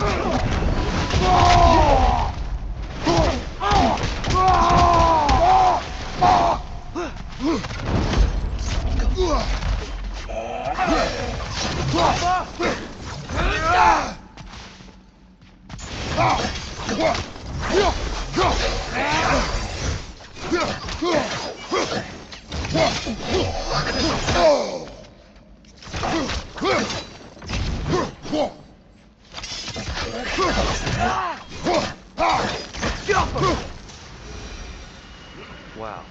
Wow.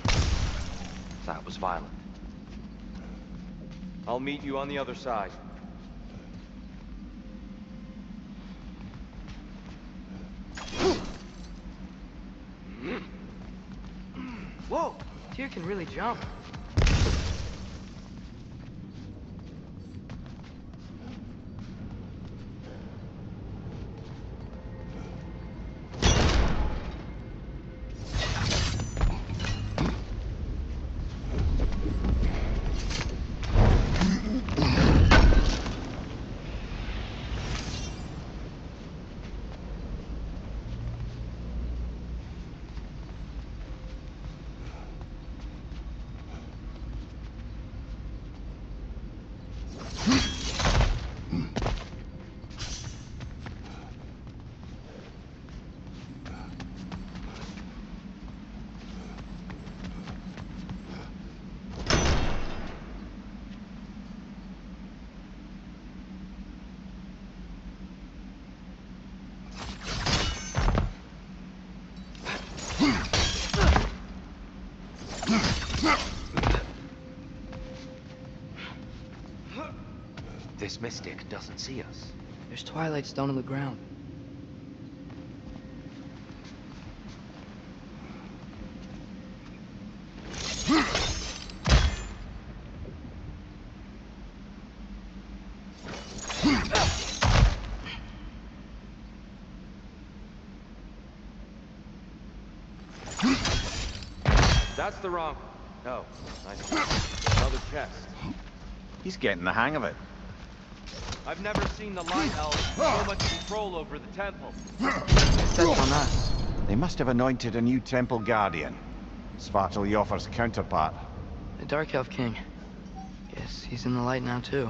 That was violent. I'll meet you on the other side. Whoa! Tyr can really jump. this mystic doesn't see us. There's twilight stone on the ground. That's the wrong... Oh, nice. Another chest. He's getting the hang of it. I've never seen the light elves so much control over the temple. That's on us. They must have anointed a new temple guardian. Svartaljofar's counterpart. The Dark Elf King. Guess he's in the light now, too.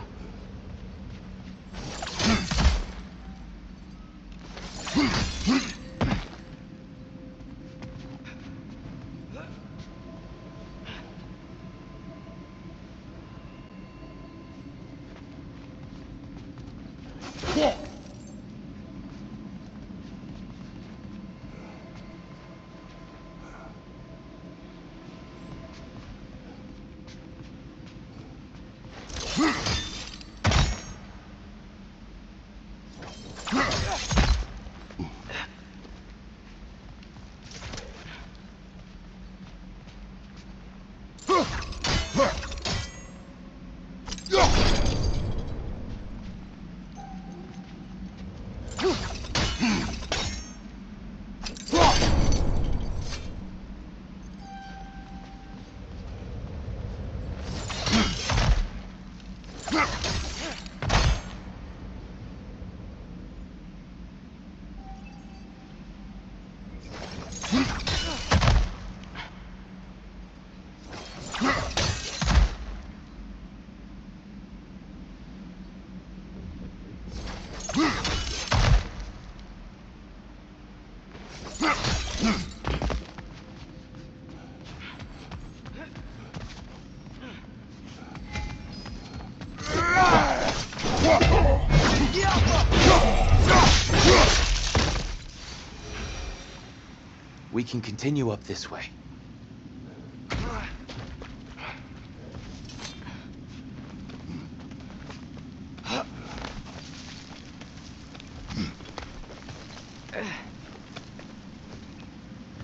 We can continue up this way.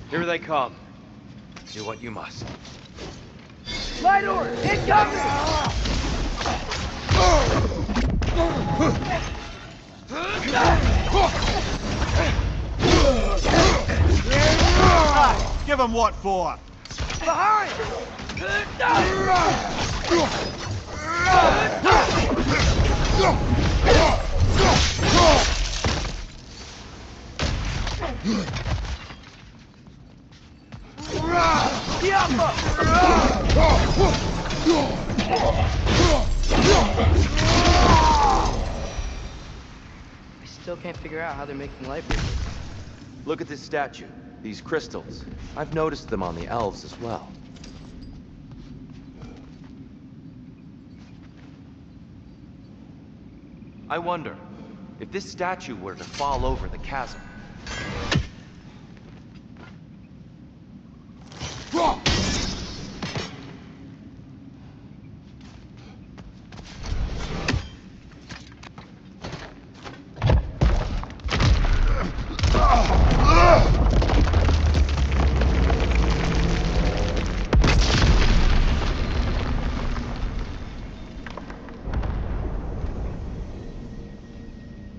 Here they come. Do what you must. Light order! Incoming! Give him what for? Behind! I still can't figure out how they're making light bridges. Look at this statue. These crystals. I've noticed them on the elves as well. I wonder, if this statue were to fall over the chasm...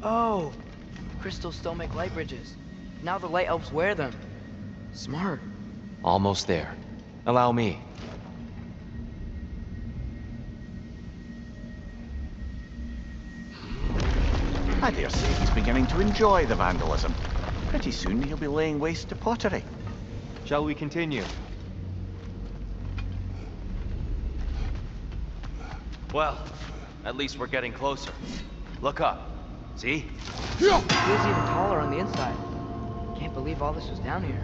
Oh! Crystals still make light bridges. Now the light elves wear them. Smart. Almost there. Allow me. I dare say he's beginning to enjoy the vandalism. Pretty soon he'll be laying waste to pottery. Shall we continue? Well, at least we're getting closer. Look up. See? It feels even taller on the inside. Can't believe all this was down here.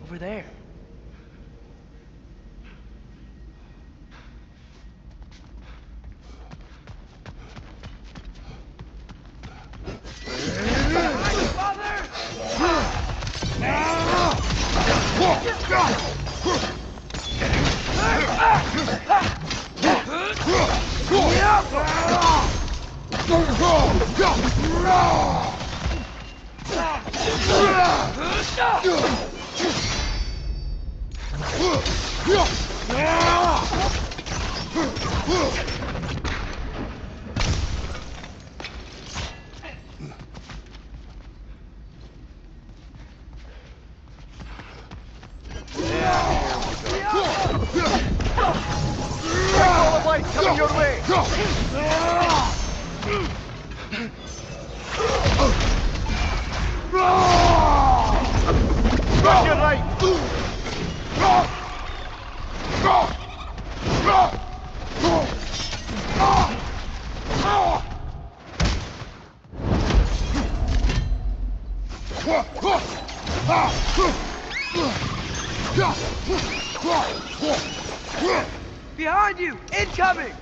Over there. Coming your way! Back your right! Behind you! Incoming!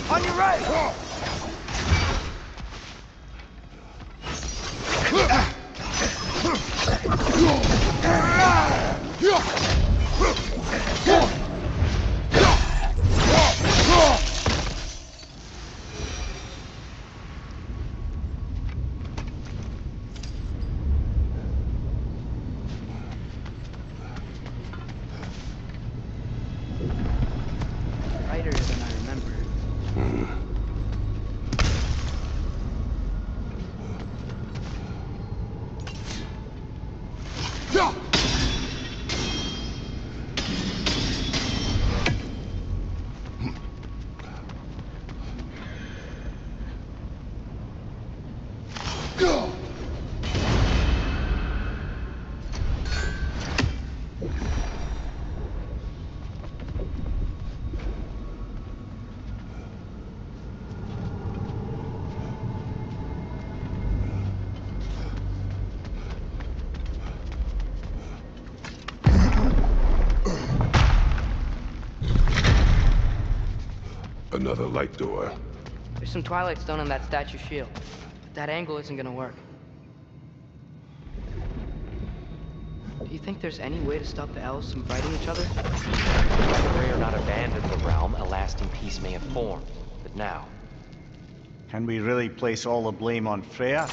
On your right! Brighter than I remember. Another light door. There's some Twilight Stone on that statue shield. But that angle isn't gonna work. Do you think there's any way to stop the elves from fighting each other? Whether they or not abandoned the realm, a lasting peace may have formed. But now... Can we really place all the blame on Freya?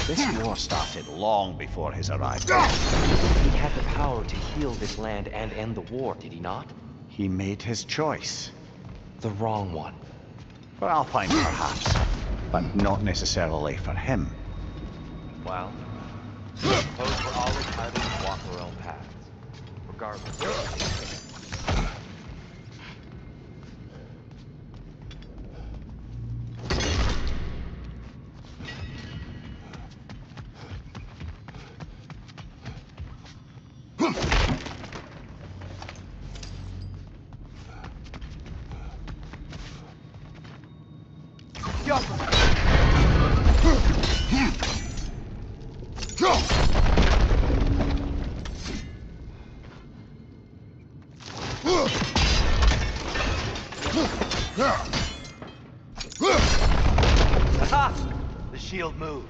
This war started long before his arrival. He had the power to heal this land and end the war, did he not? He made his choice. The wrong one. For Alpine, perhaps, but not necessarily for him. Well, I suppose we're all entitled to walk our own paths, regardless. Aha! The shield moved.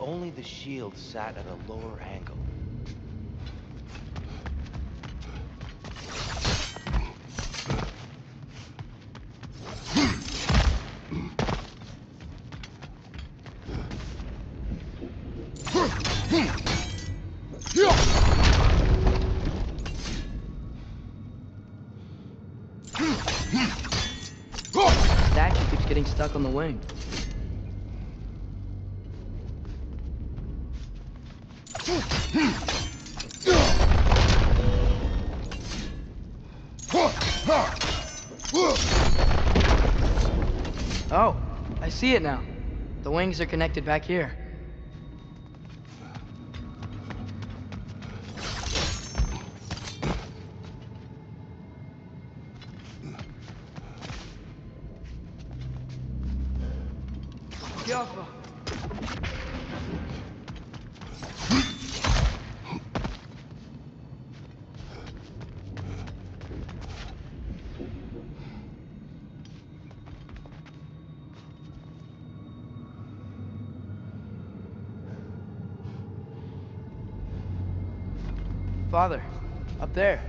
only the shield sat at a lower angle. Statue keeps getting stuck on the wing. Oh, I see it now. The wings are connected back here. Yoppa. Father, up there.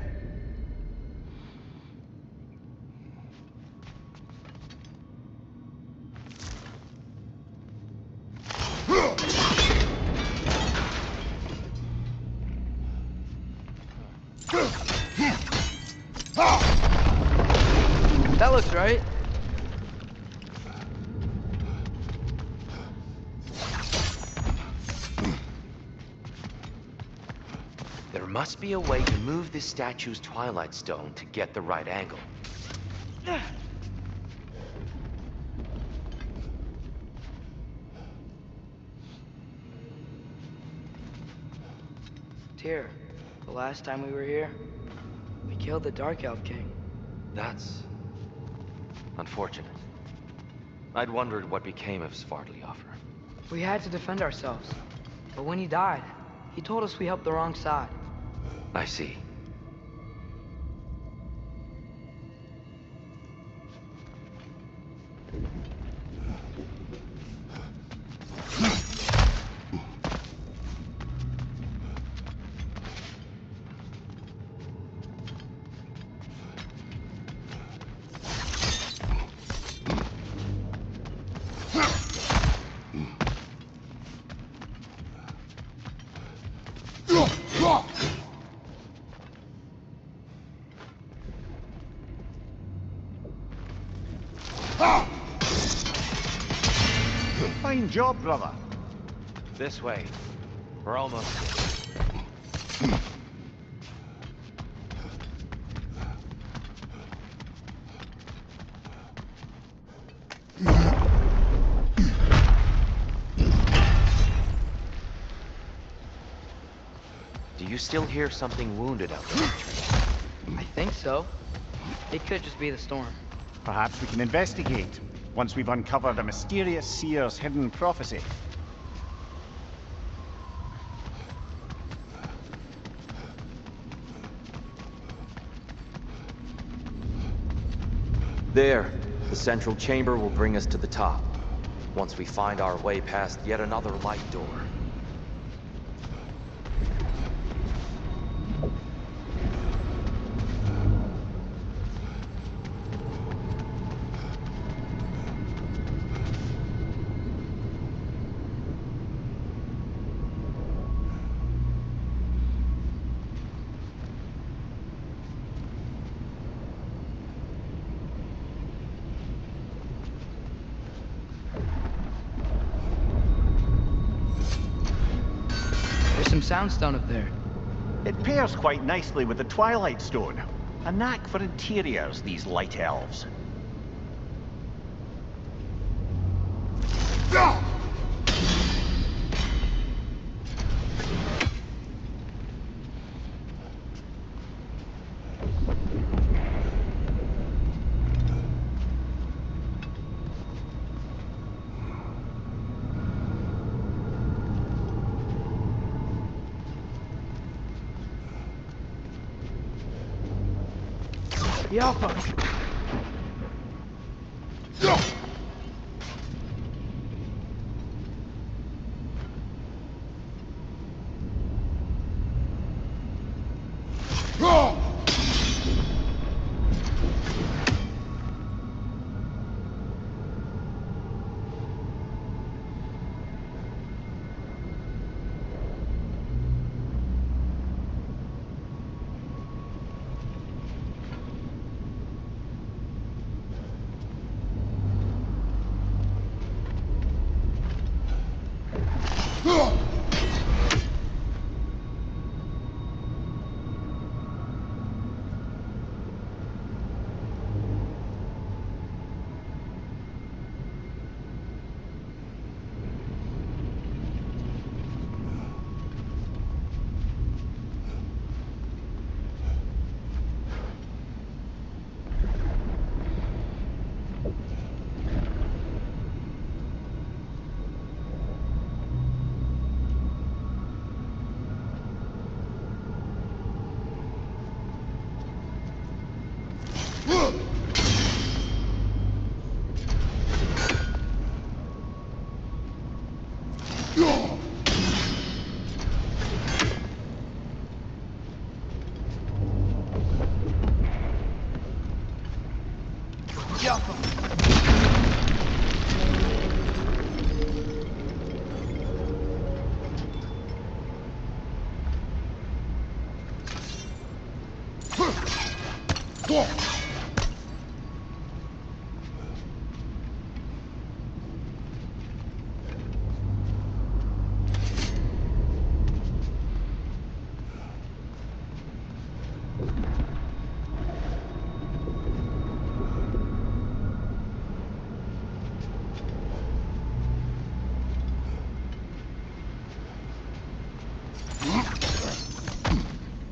That looks right. There must be a way to move this statue's Twilight Stone to get the right angle. Tyr, the last time we were here, we killed the Dark Elf King. That's unfortunate. I'd wondered what became of Svartalfr. We had to defend ourselves. But when he died, he told us we helped the wrong side. I see. Fine job, brother. This way. We're almost there. Do you still hear something wounded out there? I think so. It could just be the storm. Perhaps we can investigate, once we've uncovered a mysterious seer's hidden prophecy. There. The central chamber will bring us to the top. Once we find our way past yet another light door. Some soundstone up there. It pairs quite nicely with the Twilight Stone. A knack for interiors, these light elves. Yoppa!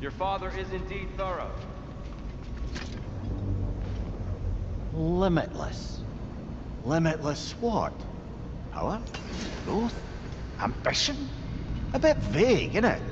Your father is indeed thorough. Limitless. Limitless what? Power? Growth? Ambition? A bit vague, innit?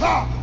Ha!